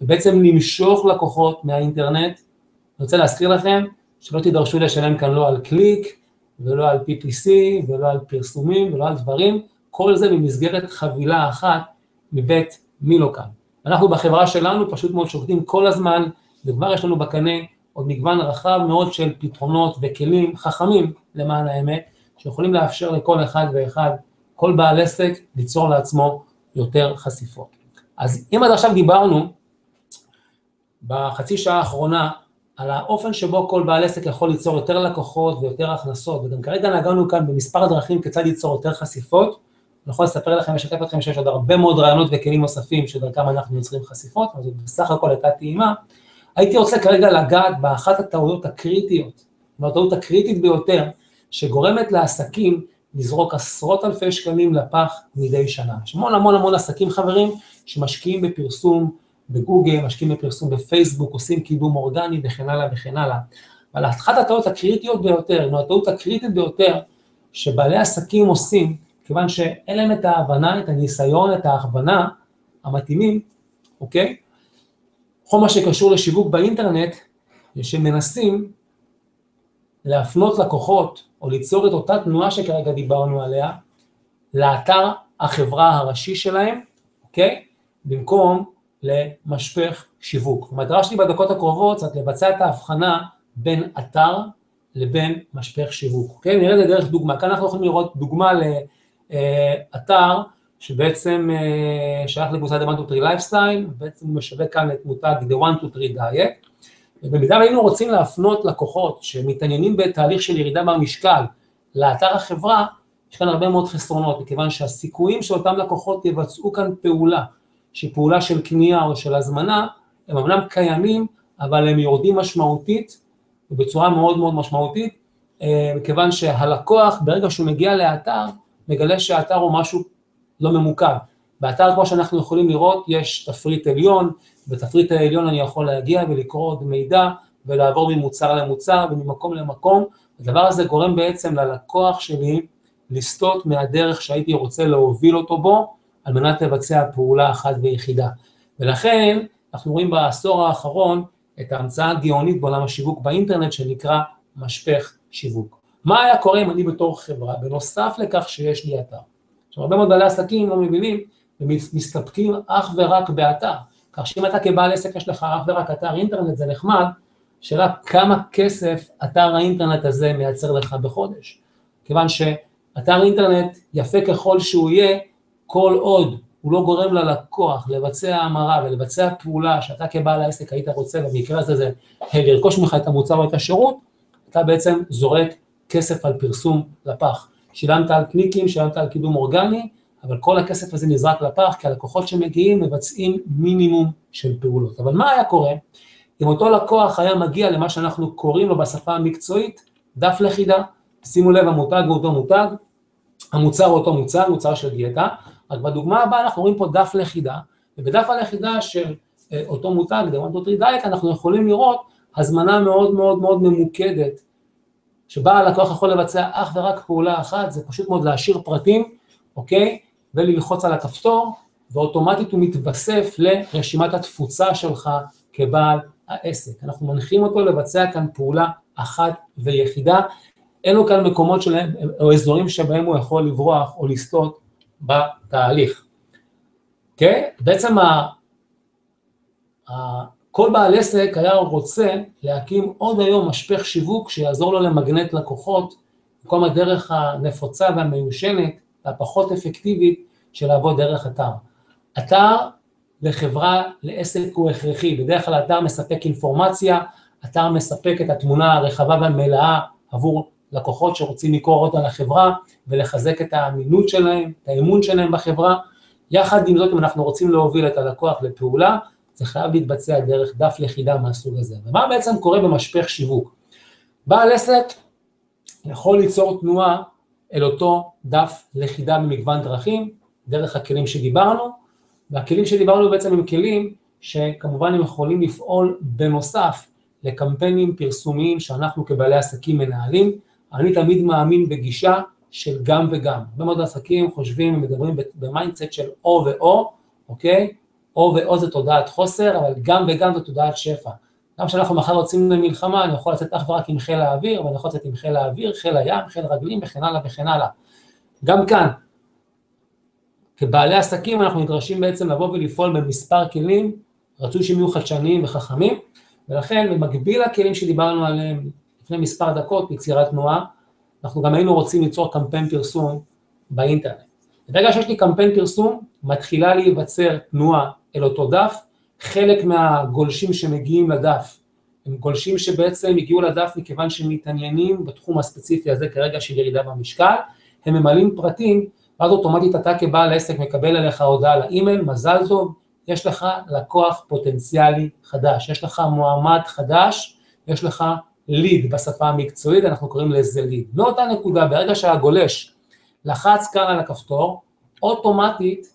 Speaker 1: ובעצם למשוך לקוחות מהאינטרנט. אני רוצה להזכיר לכם שלא תדרשו לשלם כאן לא על קליק, ולא על PPC, ולא על פרסומים, ולא על דברים, כל זה במסגרת חבילה אחת מבית מילוקן. אנחנו בחברה שלנו פשוט מאוד שוקדים כל הזמן, וכבר יש לנו בקנה עוד מגוון רחב מאוד של פתרונות וכלים חכמים למען האמת, שיכולים לאפשר לכל אחד ואחד, כל בעל עסק, ליצור לעצמו יותר חשיפות. אז אם עד עכשיו דיברנו, בחצי שעה האחרונה, על האופן שבו כל בעל עסק יכול ליצור יותר לקוחות ויותר הכנסות, וגם כרגע נגענו כאן במספר הדרכים כיצד ליצור יותר חשיפות, אני יכול לספר לכם, לשתף אתכם שיש עוד הרבה מאוד רעיונות וכלים נוספים שדרכם אנחנו יוצרים חשיפות, אז בסך הכל הייתה טעימה. הייתי רוצה כרגע לגעת באחת הטעויות הקריטיות, והטעות הקריטית ביותר, שגורמת לעסקים לזרוק עשרות אלפי שקלים לפח מדי שנה. יש המון המון המון עסקים חברים שמשקיעים בפרסום בגוגל, משקיעים בפרסום בפייסבוק, עושים קידום אורגני וכן הלאה וכן הלאה. אבל אחת הטעויות הקריטיות ביותר, הטעות הקריטית ביותר שבעלי עסקים עושים, כיוון שאין להם את ההבנה, את הניסיון, את ההכוונה המתאימים, אוקיי? כל מה שקשור לשיווק באינטרנט, שמנסים להפנות לקוחות, או ליצור את אותה תנועה שכרגע דיברנו עליה, לאתר החברה הראשי שלהם, אוקיי? במקום למשפך שיווק. המטרה שלי בדקות הקרובות, זאת לבצע את ההבחנה בין אתר לבין משפך שיווק. אוקיי? נראה את זה דרך דוגמה. כאן אנחנו יכולים לראות דוגמה לאתר, שבעצם שייך לקבוצת The 1, 2, 3 Lifestyle, בעצם הוא משווק כאן את מותג The 1, 2, 3 Diet, ובמידה היינו רוצים להפנות לקוחות שמתעניינים בתהליך של ירידה במשקל לאתר החברה, יש כאן הרבה מאוד חסרונות, מכיוון שהסיכויים שאותם לקוחות יבצעו כאן פעולה, שהיא פעולה של קנייה או של הזמנה, הם אמנם קיימים, אבל הם יורדים משמעותית, ובצורה מאוד מאוד משמעותית, מכיוון שהלקוח ברגע שהוא מגיע לאתר, מגלה שהאתר הוא משהו לא ממוקד. באתר כמו שאנחנו יכולים לראות, יש תפריט עליון, בתפריט העליון אני יכול להגיע ולקרוא עוד מידע, ולעבור ממוצר למוצר וממקום למקום. הדבר הזה גורם בעצם ללקוח שלי לסטות מהדרך שהייתי רוצה להוביל אותו בו, על מנת לבצע פעולה אחת ויחידה. ולכן אנחנו רואים בעשור האחרון את ההמצאה הגאונית בעולם השיווק באינטרנט שנקרא משפך שיווק. מה היה קורה אם אני בתור חברה, בנוסף לכך שיש לי אתר? עכשיו, הרבה מאוד בעלי עסקים לא מבינים ומסתפקים אך ורק באתר. כך שאם אתה כבעל עסק יש לך אך ורק אתר אינטרנט, זה נחמד, שאלה כמה כסף אתר האינטרנט הזה מייצר לך בחודש. כיוון שאתר אינטרנט יפה ככל שהוא יהיה, כל עוד הוא לא גורם ללקוח לבצע המרה ולבצע פעולה שאתה כבעל העסק היית רוצה, במקרה הזה זה לרכוש ממך את המוצר או את השירות, אתה בעצם זורק כסף על פרסום לפח. שילמת על קליקים, שילמת על קידום אורגני, אבל כל הכסף הזה נזרק לפח, כי הלקוחות שמגיעים מבצעים מינימום של פעולות. אבל מה היה קורה? אם אותו לקוח היה מגיע למה שאנחנו קוראים לו בשפה המקצועית, דף לכידה, שימו לב, המותג הוא אותו מותג, המוצר הוא אותו מוצר, מוצר של דיאטה, רק בדוגמה הבאה אנחנו רואים פה דף לכידה, ובדף הלכידה של אותו מותג, דיאטה, אנחנו יכולים לראות הזמנה מאוד מאוד מאוד ממוקדת, שבה הלקוח יכול לבצע אך ורק פעולה אחת, זה פשוט מאוד להשאיר פרטים, אוקיי? וללחוץ על הכפתור, ואוטומטית הוא מתווסף לרשימת התפוצה שלך כבעל העסק. אנחנו מנחים אותו לבצע כאן פעולה אחת ויחידה, אלו כאן מקומות שלהם, או אזורים שבהם הוא יכול לברוח או לסטות בתהליך. אוקיי? בעצם כל בעל עסק היה רוצה להקים עוד היום משפך שיווק שיעזור לו למגנט לקוחות, במקום הדרך הנפוצה והמיושנת, והפחות אפקטיבית של לעבוד דרך אתר. אתר לחברה, לעסק הוא הכרחי, בדרך כלל אתר מספק אינפורמציה, אתר מספק את התמונה הרחבה והמלאה עבור לקוחות שרוצים לקרוא עוד על החברה, ולחזק את האמינות שלהם, את האמון שלהם בחברה. יחד עם זאת, אם אנחנו רוצים להוביל את הלקוח לפעולה, זה חייב להתבצע דרך דף לכידה מהסוג הזה. ומה בעצם קורה במשפך שיווק? בעל עסק יכול ליצור תנועה אל אותו דף לכידה במגוון דרכים, דרך הכלים שדיברנו, והכלים שדיברנו בעצם הם כלים שכמובן הם יכולים לפעול בנוסף לקמפיינים פרסומיים שאנחנו כבעלי עסקים מנהלים. אני תמיד מאמין בגישה של גם וגם. הרבה מאוד עסקים חושבים ומדברים במיינדסט של או ואו, אוקיי? או ואו זה תודעת חוסר, אבל גם וגם זה תודעת שפע. גם כשאנחנו מחר רוצים למלחמה, אני יכול לצאת אך ורק עם חיל האוויר, ואני יכול לצאת עם חיל האוויר, חיל הים, חיל רגלים וכן הלאה וכן הלאה. גם כאן, כבעלי עסקים אנחנו נדרשים בעצם לבוא ולפעול במספר כלים, רצוי שהם יהיו חדשניים וחכמים, ולכן במקביל לכלים שדיברנו עליהם לפני מספר דקות ביצירת תנועה, אנחנו גם היינו רוצים ליצור קמפיין פרסום באינטרנט. ברגע שיש לי קמפיין פרסום, מתחילה להיווצר תנועה אל אותו דף, חלק מהגולשים שמגיעים לדף, הם גולשים שבעצם הגיעו לדף מכיוון שהם מתעניינים בתחום הספציפי הזה כרגע של ירידה במשקל, הם ממלאים פרטים, ואז אוטומטית אתה כבעל עסק מקבל עליך הודעה לאימייל, מזל טוב, יש לך לקוח פוטנציאלי חדש, יש לך מועמד חדש, יש לך ליד בשפה המקצועית, אנחנו קוראים לזה ליד. מאותה נקודה, ברגע שהגולש לחץ כאן על הכפתור, אוטומטית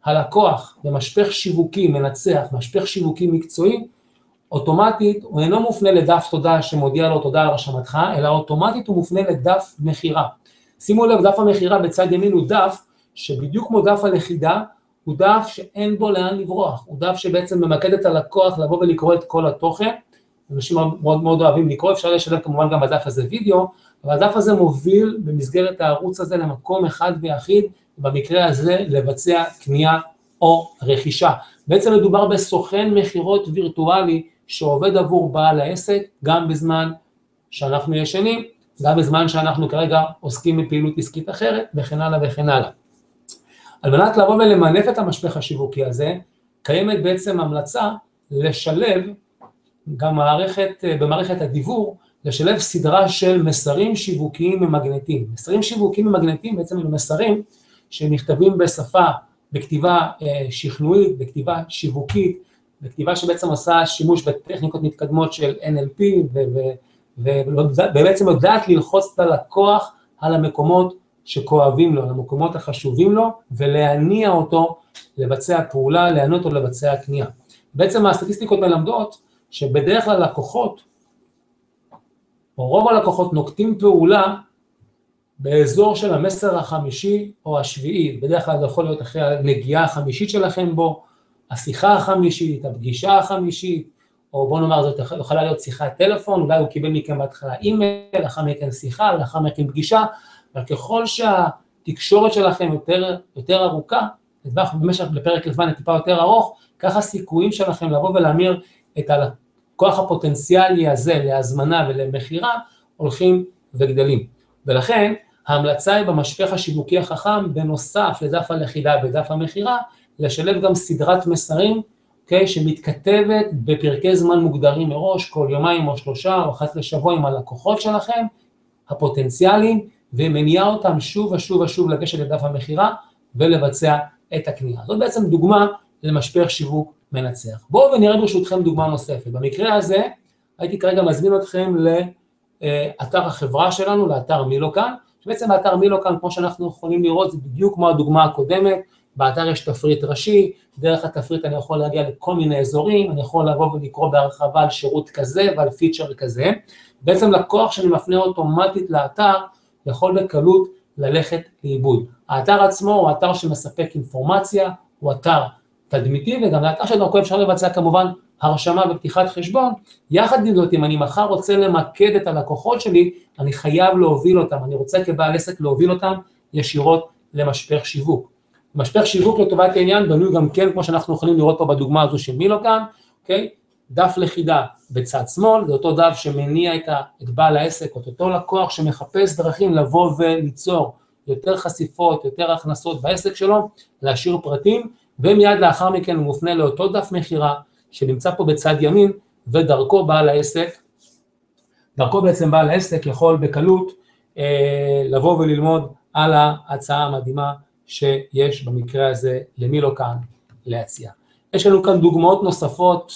Speaker 1: הלקוח במשפך שיווקי מנצח, משפך שיווקי מקצועי, אוטומטית הוא אינו מופנה לדף תודה שמודיע לו תודה על רשמתך, אלא אוטומטית הוא מופנה לדף מחירה. שימו לב, דף המחירה בצד ימין הוא דף שבדיוק כמו דף הלכידה, הוא דף שאין בו לאן לברוח, הוא דף שבעצם ממקד את הלקוח לבוא ולקרוא את כל התוכן, אנשים מאוד מאוד אוהבים לקרוא, אפשר לשלב כמובן גם בדף הזה וידאו, אבל הדף הזה מוביל במסגרת הערוץ הזה למקום אחד ויחיד, במקרה הזה לבצע קנייה או רכישה. בעצם מדובר בסוכן מחירות וירטואלי שעובד עבור בעל העסק, גם בזמן שאנחנו ישנים, גם בזמן שאנחנו כרגע עוסקים בפעילות עסקית אחרת, וכן הלאה וכן הלאה. על מנת לבוא ולמנף את המשפך השיווקי הזה, קיימת בעצם המלצה לשלב גם במערכת הדיוור, לשלב סדרה של מסרים שיווקיים ממגנטים. מסרים שיווקיים ממגנטים בעצם הם מסרים שנכתבים בשפה, בכתיבה שכנועית, בכתיבה שיווקית, בכתיבה שבעצם עושה שימוש בטכניקות מתקדמות של NLP, ובעצם יודעת ללחוץ את הלקוח על המקומות שכואבים לו, על המקומות החשובים לו, ולהניע אותו לבצע פעולה, להניע אותו לבצע קנייה. בעצם הסטטיסטיקות מלמדות שבדרך כלל לקוחות, או רוב הלקוחות נוקטים פעולה באזור של המסר החמישי או השביעי, בדרך כלל זה יכול להיות אחרי הנגיעה החמישית שלכם בו, השיחה החמישית, הפגישה החמישית, או בוא נאמר זאת יכולה להיות שיחת טלפון, אולי הוא קיבל מכם בהתחלה אימייל, לאחר מכן שיחה, לאחר מכן פגישה, אבל ככל שהתקשורת שלכם יותר ארוכה, במשך לפרק זמן טיפה יותר ארוך, ככה הסיכויים שלכם לבוא ולהמיר את הכוח הפוטנציאלי הזה להזמנה ולמחירה, הולכים וגדלים. ולכן ההמלצה היא במשפך השיווקי החכם, בנוסף לדף הלכידה ודף המחירה, לשלב גם סדרת מסרים, שמתכתבת בפרקי זמן מוגדרים מראש, כל יומיים או 3 או 1 לשבוע עם הלקוחות שלכם, הפוטנציאליים, ומניעה אותם שוב ושוב ושוב לגשת לדף המחירה, ולבצע את הקנייה. זאת בעצם דוגמה למשפך שיווק מנצח. בואו ונראה ברשותכם דוגמה נוספת. במקרה הזה, הייתי כרגע מזמין אתכם לאתר החברה שלנו, לאתר מילוקן, שבעצם האתר מילוקן, כמו שאנחנו יכולים לראות, זה בדיוק כמו הדוגמה הקודמת, באתר יש תפריט ראשי, דרך התפריט אני יכול להגיע לכל מיני אזורים, אני יכול לבוא ולקרוא בהרחבה על שירות כזה ועל פיצ'ר כזה, בעצם לקוח שאני מפנה אוטומטית לאתר, יכול בקלות ללכת לאיבוד. האתר עצמו הוא אתר שמספק אינפורמציה, הוא אתר תדמיתי, וגם לאתר שדרכו אפשר לבצע כמובן הרשמה ופתיחת חשבון, יחד עם זאת, אם אני מחר רוצה למקד את הלקוחות שלי, אני חייב להוביל אותם, אני רוצה כבעל עסק להוביל אותם ישירות למשפך שיווק. משפך שיווק לטובת העניין בנוי גם כן, כמו שאנחנו יכולים לראות פה בדוגמה הזו של מילוקן, אוקיי? דף לכידה בצד שמאל, זה אותו דף שמניע את בעל העסק, אותו לקוח שמחפש דרכים לבוא וליצור יותר חשיפות, יותר הכנסות בעסק שלו, להשאיר פרטים, ומיד לאחר מכן הוא מופנה לאותו דף מחירה, שנמצא פה בצד ימין, ודרכו בעל העסק יכול בקלות לבוא וללמוד על ההצעה המדהימה שיש במקרה הזה למילוקן להציע. יש לנו כאן דוגמאות נוספות,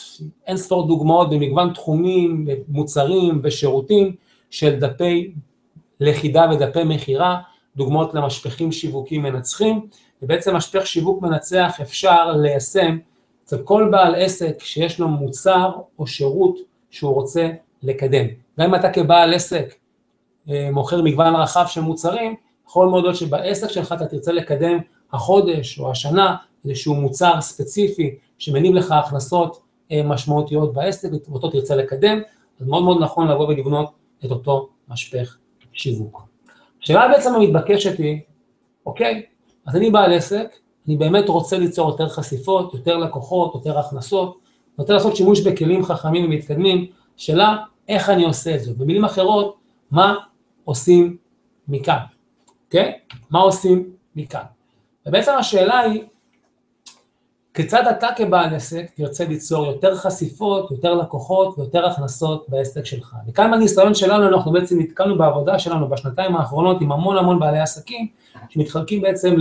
Speaker 1: אין ספור דוגמאות במגוון תחומים, מוצרים ושירותים של דפי לכידה ודפי מחירה, דוגמאות למשפכים שיווקים מנצחים, ובעצם משפך שיווק מנצח אפשר ליישם אצל כל בעל עסק שיש לו מוצר או שירות שהוא רוצה לקדם. גם אם אתה כבעל עסק מוכר מגוון רחב של מוצרים, יכול מאוד להיות שבעסק שלך אתה תרצה לקדם החודש או השנה איזשהו מוצר ספציפי שמניב לך הכנסות משמעותיות בעסק, ואותו תרצה לקדם, אז מאוד מאוד נכון לבוא ולבנות את אותו משפך שיווק. השאלה בעצם המתבקשת היא, אוקיי, אז אני בעל עסק, אני באמת רוצה ליצור יותר חשיפות, יותר לקוחות, יותר הכנסות, רוצה לעשות שימוש בכלים חכמים ומתקדמים, שאלה איך אני עושה את זה, במילים אחרות, מה עושים מכאן, אוקיי? מה עושים מכאן? ובעצם השאלה היא, כיצד אתה כבעל עסק תרצה ליצור יותר חשיפות, יותר לקוחות ויותר הכנסות בעסק שלך. וכאן מהניסיון שלנו, אנחנו בעצם נתקלנו בעבודה שלנו בשנתיים האחרונות עם המון בעלי עסקים, שמתחלקים בעצם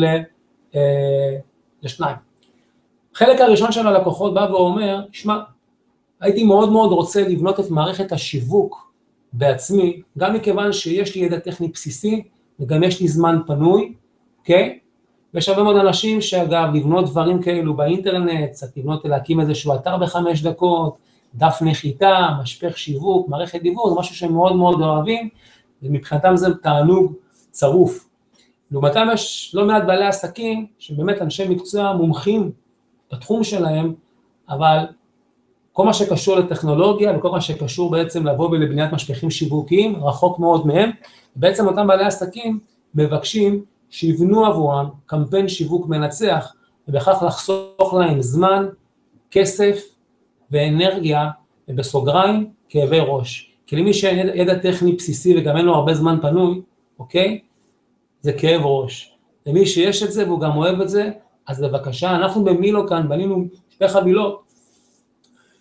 Speaker 1: לשניים. חלק הראשון של הלקוחות בא ואומר, שמע, הייתי מאוד רוצה לבנות את מערכת השיווק בעצמי, גם מכיוון שיש לי ידע טכני בסיסי, וגם יש לי זמן פנוי, אוקיי? ויש הרבה מאוד אנשים שאגב, לבנות דברים כאלו באינטרנט, קצת להקים איזשהו אתר ב5 דקות, דף נחיתה, משפך שיווק, מערכת דיוור, זה משהו שהם מאוד אוהבים, ומבחינתם זה תענוג צרוף. לעומתם יש לא מעט בעלי עסקים, שבאמת אנשי מקצוע מומחים בתחום שלהם, אבל כל מה שקשור לטכנולוגיה, וכל מה שקשור בעצם לבוא ולבניית משפכים שיווקיים, רחוק מאוד מהם, ובעצם אותם בעלי עסקים מבקשים שיבנו עבורם קמפיין שיווק מנצח, ובכך לחסוך להם זמן, כסף ואנרגיה, ובסוגריים, כאבי ראש. כי למי שאין ידע טכני בסיסי וגם אין לו הרבה זמן פנוי, אוקיי? זה כאב ראש. למי שיש את זה והוא גם אוהב את זה, אז בבקשה, אנחנו במילוקן בנינו שתי חבילות,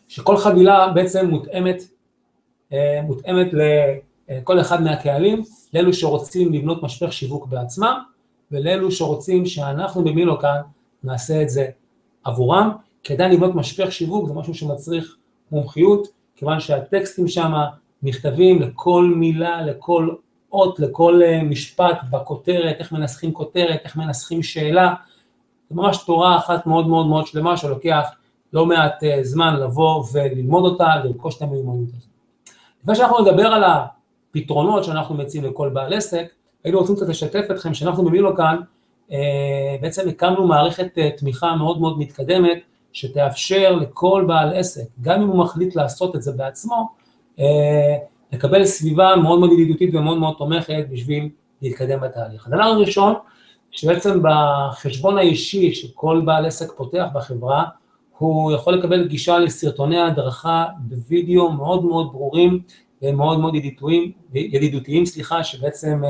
Speaker 1: שכל חבילה בעצם מותאמת לכל אחד מהקהלים, לאלו שרוצים לבנות משפך שיווק בעצמם, ולאלו שרוצים שאנחנו במילוקן נעשה את זה עבורם, כדי לבנות משפך שיווק זה משהו שמצריך מומחיות, כיוון שהטקסטים שם נכתבים לכל מילה, לכל אות, לכל משפט בכותרת, איך מנסחים כותרת, איך מנסחים שאלה, זה ממש תורה אחת מאוד שלמה שלוקח לא מעט זמן לבוא וללמוד אותה, לרכוש את המיומנות הזאת. לפני שאנחנו נדבר על הפתרונות שאנחנו מציעים לכל בעל עסק, היינו רוצים קצת לשתף אתכם שאנחנו במילוקן, בעצם הקמנו מערכת תמיכה מאוד מאוד מתקדמת, שתאפשר לכל בעל עסק, גם אם הוא מחליט לעשות את זה בעצמו, לקבל סביבה מאוד מאוד ידידותית ומאוד מאוד תומכת בשביל להתקדם בתהליך. הדבר הראשון, שבעצם בחשבון האישי שכל בעל עסק פותח בחברה, הוא יכול לקבל גישה לסרטוני ההדרכה בווידאו מאוד מאוד ברורים ומאוד מאוד ידידותיים, שבעצם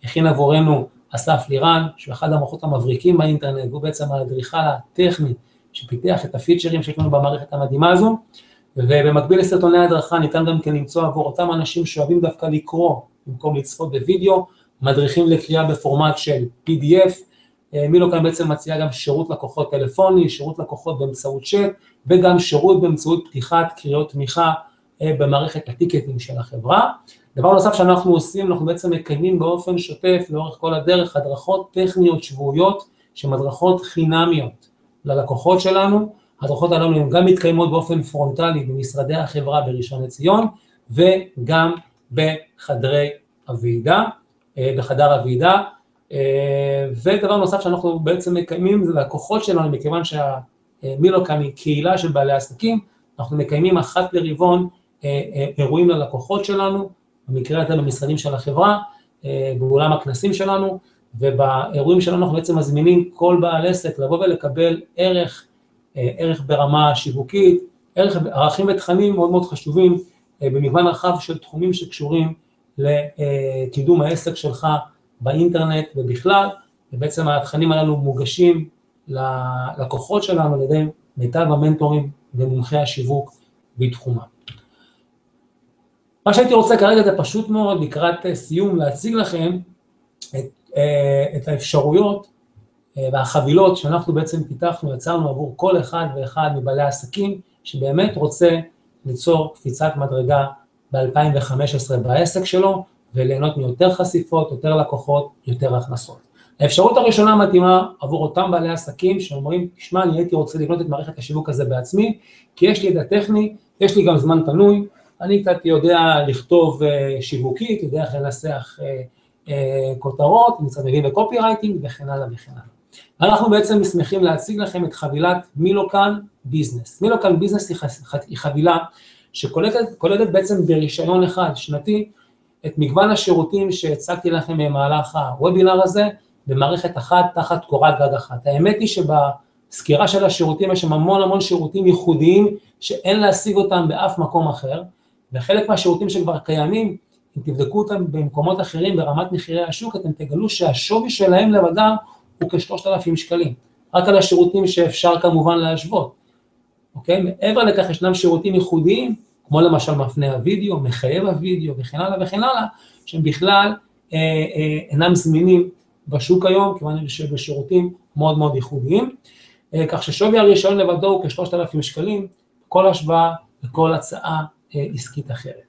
Speaker 1: הכין עבורנו אסף לירן, שהוא אחד המוחות המבריקים באינטרנט, והוא בעצם האדריכל הטכני שפיתח את הפיצ'רים שיש לנו במערכת המדהימה הזו, ובמקביל לסרטוני ההדרכה ניתן גם כן למצוא עבור אותם אנשים שאוהבים דווקא לקרוא במקום לצפות בווידאו, מדריכים לקריאה בפורמט של PDF, מילוקן בעצם מציעה גם שירות לקוחות טלפוני, שירות לקוחות באמצעות צ'אט, וגם שירות באמצעות פתיחת קריאות תמיכה במערכת הטיקטים של החברה. דבר נוסף שאנחנו עושים, אנחנו בעצם מקיימים באופן שוטף לאורך כל הדרך הדרכות טכניות שבועיות, שמדרכות חינמיות ללקוחות שלנו. הדרכות הללו הן גם מתקיימות באופן פרונטלי במשרדי החברה בראשון לציון, וגם בחדר הוועידה, ודבר נוסף שאנחנו בעצם מקיימים זה לקוחות שלנו, מכיוון שהמילוקן היא קהילה של בעלי עסקים, אנחנו מקיימים אחת לרבעון אירועים ללקוחות שלנו, במקרה הזה במשרדים של החברה, באולם הכנסים שלנו, ובאירועים שלנו אנחנו בעצם מזמינים כל בעל עסק לבוא ולקבל ערך ברמה שיווקית, ערכים ותכנים מאוד מאוד חשובים, במגוון רחב של תחומים שקשורים לקידום העסק שלך באינטרנט ובכלל, ובעצם התכנים הללו מוגשים ללקוחות שלנו על ידי מיטב המנטורים ומומחי השיווק בתחומם. מה שהייתי רוצה כרגע זה פשוט מאוד לקראת סיום להציג לכם את האפשרויות והחבילות שאנחנו בעצם פיתחנו, יצרנו עבור כל אחד ואחד מבעלי העסקים שבאמת רוצה ליצור קפיצת מדרגה ב-2015 בעסק שלו, וליהנות מיותר חשיפות, יותר לקוחות, יותר הכנסות. האפשרות הראשונה מתאימה עבור אותם בעלי עסקים שאומרים, תשמע, אני הייתי רוצה לבנות את מערכת השיווק הזה בעצמי, כי יש לי ידע טכני, יש לי גם זמן פנוי, אני קצת יודע לכתוב שיווקית, יודע איך לנסח כותרות, אני קצת מבין בקופי רייטינג וכן הלאה וכן הלאה. אנחנו בעצם שמחים להציג לכם את חבילת מילוקן ביזנס. מילוקן ביזנס היא חבילה שכוללת בעצם ברישיון אחד שנתי, את מגוון השירותים שהצגתי לכם במהלך הוובינר הזה, במערכת אחת תחת קורת גג אחת. האמת היא שבסקירה של השירותים יש שם המון שירותים ייחודיים, שאין להשיג אותם באף מקום אחר, וחלק מהשירותים שכבר קיימים, אם תבדקו אותם במקומות אחרים ברמת מחירי השוק, אתם תגלו שהשווי שלהם לבדם הוא כ-3,000 שקלים, רק על השירותים שאפשר כמובן להשוות. אוקיי? מעבר לכך ישנם שירותים ייחודיים, כמו למשל מפנה הוידאו, מחייב הוידאו וכן הלאה, שהם בכלל אינם זמינים בשוק היום, כיוון שבשירותים מאוד מאוד ייחודיים, כך ששווי הרישיון לבדו הוא כ-3,000 שקלים, כל השוואה וכל הצעה עסקית אחרת.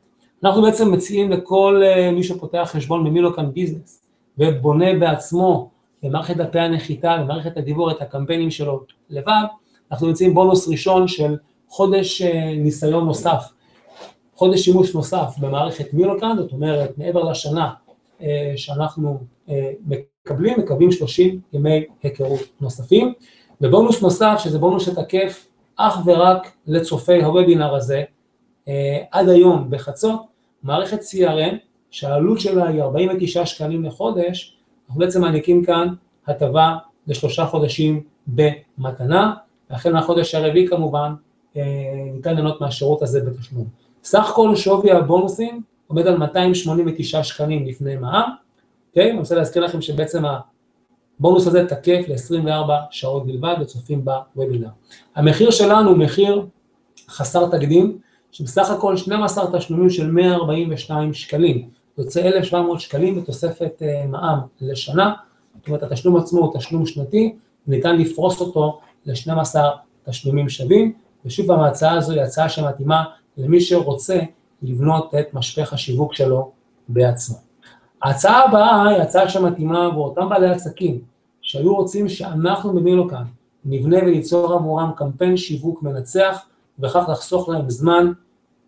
Speaker 1: אנחנו בעצם מציעים לכל מי שפותח חשבון במילוקן ביזנס, ובונה בעצמו במערכת דפי הנחיתה, במערכת הדיבור את הקמפיינים שלו לבד, אנחנו מציעים בונוס ראשון של חודש ניסיון נוסף, חודש שימוש נוסף במערכת מילוקן, זאת אומרת, מעבר לשנה שאנחנו מקבלים 30 ימי היכרות נוספים, ובונוס נוסף, שזה בונוס שתקף אך ורק לצופי הוובינר הזה, עד היום בחצות, מערכת CRM, שהעלות שלה היא 49 שקלים לחודש, אנחנו בעצם מעניקים כאן הטבה ל3 חודשים במתנה, והחל מהחודש הרביעי כמובן, ניתן ליהנות מהשירות הזה בתשלום. סך כל שווי הבונוסים עומד על 289 שקלים לפני מע"מ, אוקיי? אני רוצה להזכיר לכם שבעצם הבונוס הזה תקף ל-24 שעות בלבד וצופים בוובינר. המחיר שלנו הוא מחיר חסר תקדים, שבסך הכל 12 תשלומים של 142 שקלים, יוצא 1,700 שקלים בתוספת מע"מ לשנה, זאת אומרת התשלום עצמו הוא תשלום שנתי, וניתן לפרוס אותו ל-12 תשלומים שווים, ושוב ההצעה הזו היא הצעה שמתאימה למי שרוצה לבנות את משפך השיווק שלו בעצמו. ההצעה הבאה היא הצעה שמתאימה באותם בעלי עסקים, שהיו רוצים שאנחנו במילוקן נבנה וליצור עבורם קמפיין שיווק מנצח, וכך לחסוך להם זמן,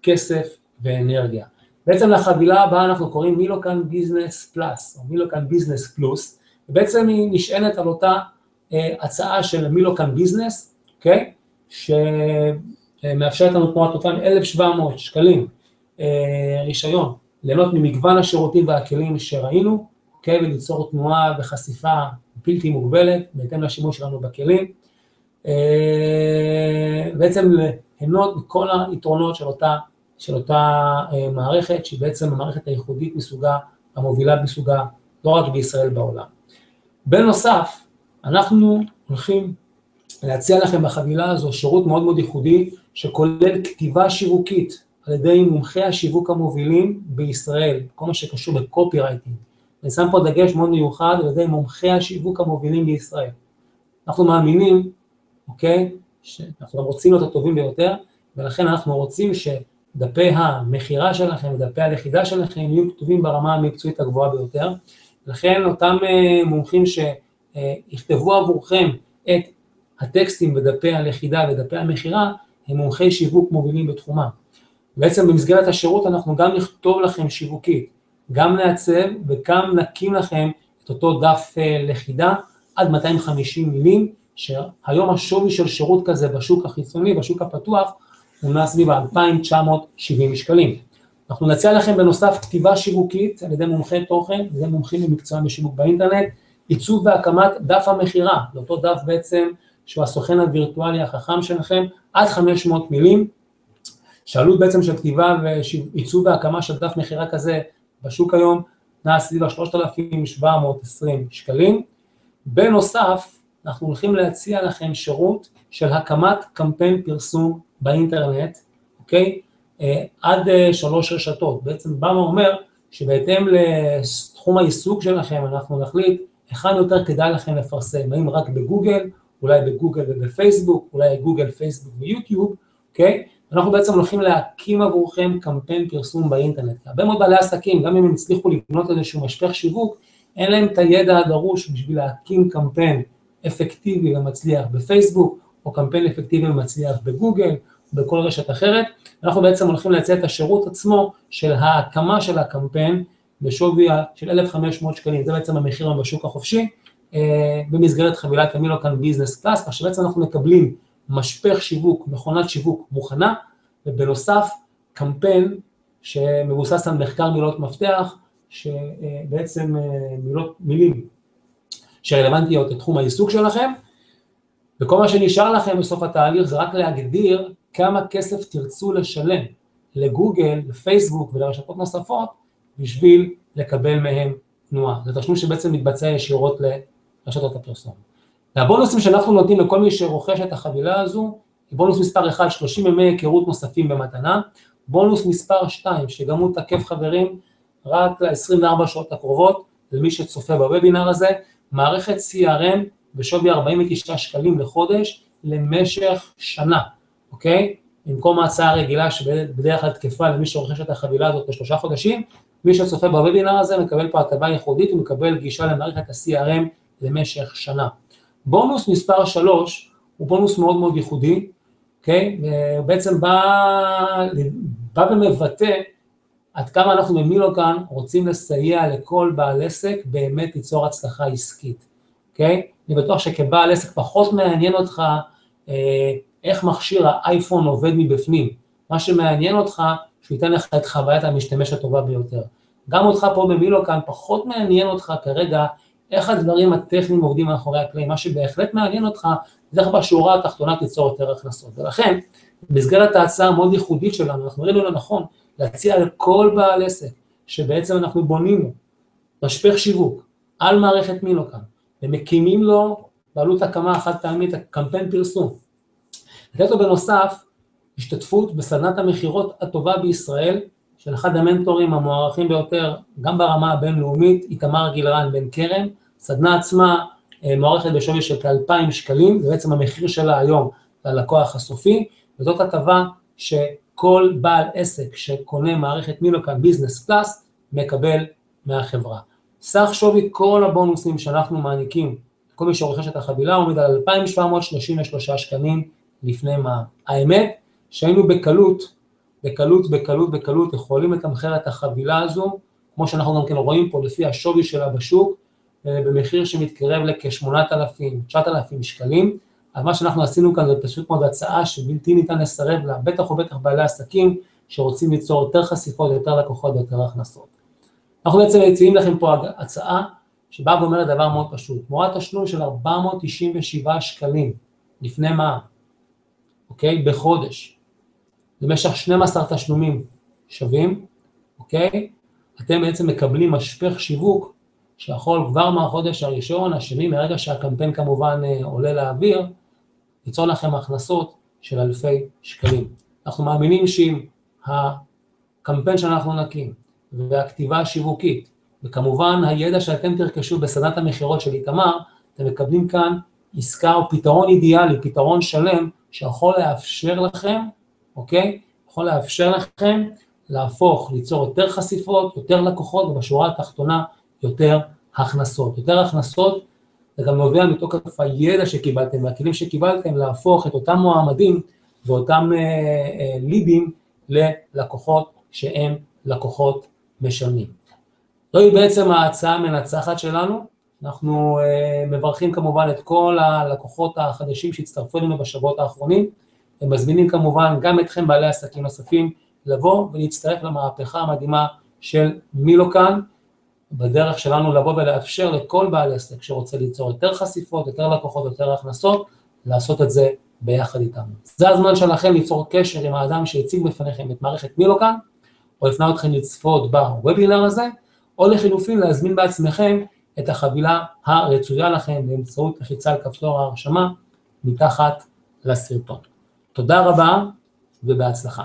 Speaker 1: כסף ואנרגיה. בעצם לחבילה הבאה אנחנו קוראים מילוקן ביזנס פלאס, או מילוקן ביזנס פלוס, ובעצם היא נשענת על אותה הצעה של מילוקן ביזנס, אוקיי? שמאפשרת לנו תמורת אותם 1,700 שקלים רישיון, ליהנות ממגוון השירותים והכלים שראינו, אוקיי? וליצור תנועה וחשיפה בלתי מוגבלת, בהתאם לשימוש שלנו בכלים, בעצם ליהנות מכל היתרונות של אותה מערכת, שהיא בעצם המערכת הייחודית מסוגה, המובילה מסוגה, לא רק בישראל בעולם. בנוסף, אנחנו הולכים להציע לכם בחבילה הזו שירות מאוד מאוד ייחודי, שכולל כתיבה שיווקית על ידי מומחי השיווק המובילים בישראל, כל מה שקשור בקופי רייטינג. אני שם פה דגש מאוד מיוחד על ידי מומחי השיווק המובילים בישראל. אנחנו מאמינים, אוקיי, שאנחנו רוצים להיות הטובים ביותר, ולכן אנחנו רוצים שדפי המחירה שלכם, דפי הלכידה שלכם, יהיו כתובים ברמה המקצועית הגבוהה ביותר, לכן אותם מומחים שיכתבו עבורכם את הטקסטים בדפי הלכידה ודפי המחירה, הם מומחי שיווק מובילים בתחומם. בעצם במסגרת השירות אנחנו גם נכתוב לכם שיווקית, גם נעצב וגם נקים לכם את אותו דף לכידה עד 250 מילים, שהיום השווי של שירות כזה בשוק החיצוני, בשוק הפתוח, הוא נע סביב 2,970 שקלים. אנחנו נציע לכם בנוסף כתיבה שיווקית על ידי מומחי תוכן, על ידי מומחים במקצוע בשיווק באינטרנט, עיצוב והקמת דף המחירה, לאותו דף בעצם שהוא הסוכן הווירטואלי החכם שלכם, עד 500 מילים, שעלות בעצם של כתיבה ועיצוב והקמה של דף מחירה כזה בשוק היום, נע סביב 3,720 שקלים. בנוסף, אנחנו הולכים להציע לכם שירות של הקמת קמפיין פרסום באינטרנט, אוקיי? עד 3 רשתות. בעצם בא ואומר שבהתאם לתחום העיסוק שלכם, אנחנו נחליט היכן יותר כדאי לכם לפרסם, האם רק בגוגל, אולי בגוגל ובפייסבוק, אולי גוגל, פייסבוק ויוטיוב, אוקיי? אנחנו בעצם הולכים להקים עבורכם קמפיין פרסום באינטרנט. הרבה מאוד בעלי עסקים, גם אם הם הצליחו לבנות איזשהו משפך שיווק, אין להם את הידע הדרוש בשביל להקים קמפיין אפקטיבי ומצליח בפייסבוק, או קמפיין אפקטיבי ומצליח בגוגל, או בכל רשת אחרת. אנחנו בעצם הולכים להציע את השירות עצמו של ההקמה של הקמפיין, בשווי של 1,500 שקלים, זה בעצם המחיר בשוק החופשי, במסגרת חבילת המילוקן ביזנס פלאס, כך שבעצם אנחנו מקבלים משפך שיווק, מכונת שיווק מוכנה, ובנוסף קמפיין שמבוסס על מחקר מילות מפתח, שבעצם מילים שרלוונטיות לתחום העיסוק שלכם, וכל מה שנשאר לכם בסוף התהליך זה רק להגדיר כמה כסף תרצו לשלם לגוגל, לפייסבוק ולרשתות נוספות, בשביל לקבל מהם תנועה. זה תשלום שבעצם מתבצע ישירות לרשתות הפרסום. והבונוסים שאנחנו נותנים לכל מי שרוכש את החבילה הזו, בונוס מספר 1, 30 ימי היכרות נוספים במתנה, בונוס מספר 2, שגם הוא תקף חברים רק ל-24 שעות הקרובות, למי שצופה בוובינר הזה, מערכת CRM בשווי 49 שקלים לחודש, למשך שנה, אוקיי? במקום ההצעה הרגילה שבדרך כלל תקפה למי שרוכש את החבילה הזאת ב3 חודשים, מי שצופה בוובינר הזה מקבל פה הטבה ייחודית, הוא מקבל גישה למערכת ה-CRM למשך שנה. בונוס מספר 3 הוא בונוס מאוד מאוד ייחודי, אוקיי? ובעצם בא ומבטא עד כמה אנחנו במילוקן רוצים לסייע לכל בעל עסק באמת ליצור הצלחה עסקית, אוקיי? אני בטוח שכבעל עסק פחות מעניין אותך איך מכשיר האייפון עובד מבפנים, מה שמעניין אותך שהוא ייתן לך את חוויית המשתמש הטובה ביותר. גם אותך פה במילוקן פחות מעניין אותך כרגע איך הדברים הטכניים עובדים מאחורי הקלעים, מה שבהחלט מעניין אותך זה איך בשורה התחתונה תיצור יותר הכנסות. ולכן, במסגרת ההצעה המאוד ייחודית שלנו, אנחנו ראינו לנכון להציע לכל בעל עסק שבעצם אנחנו בונים לו משפך שיווק על מערכת מילוקן, ומקימים לו בעלות הקמה אחת פעמית קמפיין פרסום. לתת לו בנוסף השתתפות בסדנת המחירות הטובה בישראל, של אחד המנטורים המוערכים ביותר, גם ברמה הבינלאומית, איתמר גילרן בן קרן, סדנה עצמה מוערכת בשווי של כ2,000 שקלים, זה בעצם המחיר שלה היום ללקוח הסופי, וזאת הטבה שכל בעל עסק שקונה מערכת מילוקן ביזנס פלאס, מקבל מהחברה. סך שווי כל הבונוסים שאנחנו מעניקים כל מי שרוכש את החבילה עומד על 2,733 שקלים לפני מע"מ. האמת שהיינו בקלות יכולים לתמחר את החבילה הזו, כמו שאנחנו גם כן רואים פה לפי השווי שלה בשוק, במחיר שמתקרב לכ-8,000-9,000 שקלים, אז מה שאנחנו עשינו כאן זה פשוט מאוד הצעה שבלתי ניתן לסרב לה, בטח ובטח בעלי עסקים שרוצים ליצור יותר חשיפות, יותר לקוחות ויותר הכנסות. אנחנו בעצם מציעים לכם פה הצעה שבאה ואומרת דבר מאוד פשוט, תמורת תשלום של 497 שקלים לפני מע"מ, אוקיי? בחודש, במשך 12 תשלומים שווים, אוקיי? אתם בעצם מקבלים משפך שיווק שיכול כבר מהחודש הראשון, השני, מרגע שהקמפיין כמובן עולה לאוויר, ליצור לכם הכנסות של אלפי שקלים. אנחנו מאמינים שאם הקמפיין שאנחנו נקים, והכתיבה השיווקית, וכמובן הידע שאתם תרכשו בסדנת המחירות של איתמר, אתם מקבלים כאן עסקה או פתרון אידיאלי, פתרון שלם, שיכול לאפשר לכם, אוקיי? יכול לאפשר לכם להפוך, ליצור יותר חשיפות, יותר לקוחות, ובשורה התחתונה יותר הכנסות. יותר הכנסות, זה גם נובע מתוקף הידע שקיבלתם, והכלים שקיבלתם, להפוך את אותם מועמדים ואותם לידים ללקוחות שהם לקוחות משלמים. זוהי בעצם ההצעה המנצחת שלנו, אנחנו מברכים כמובן את כל הלקוחות החדשים שהצטרפו אלינו בשבועות האחרונים, ומזמינים כמובן גם אתכם בעלי עסקים נוספים לבוא ולהצטרף למהפכה המדהימה של מילוקן, בדרך שלנו לבוא ולאפשר לכל בעל עסק שרוצה ליצור יותר חשיפות, יותר לקוחות, יותר הכנסות, לעשות את זה ביחד איתנו. זה הזמן שלכם ליצור קשר עם האדם שהציג בפניכם את מערכת מילוקן, או לפנות אתכם לצפות בוובינר הזה, או לחילופין להזמין בעצמכם את החבילה הרצויה לכם באמצעות לחיצה על כפתור ההרשמה מתחת לסרטון. תודה רבה ובהצלחה.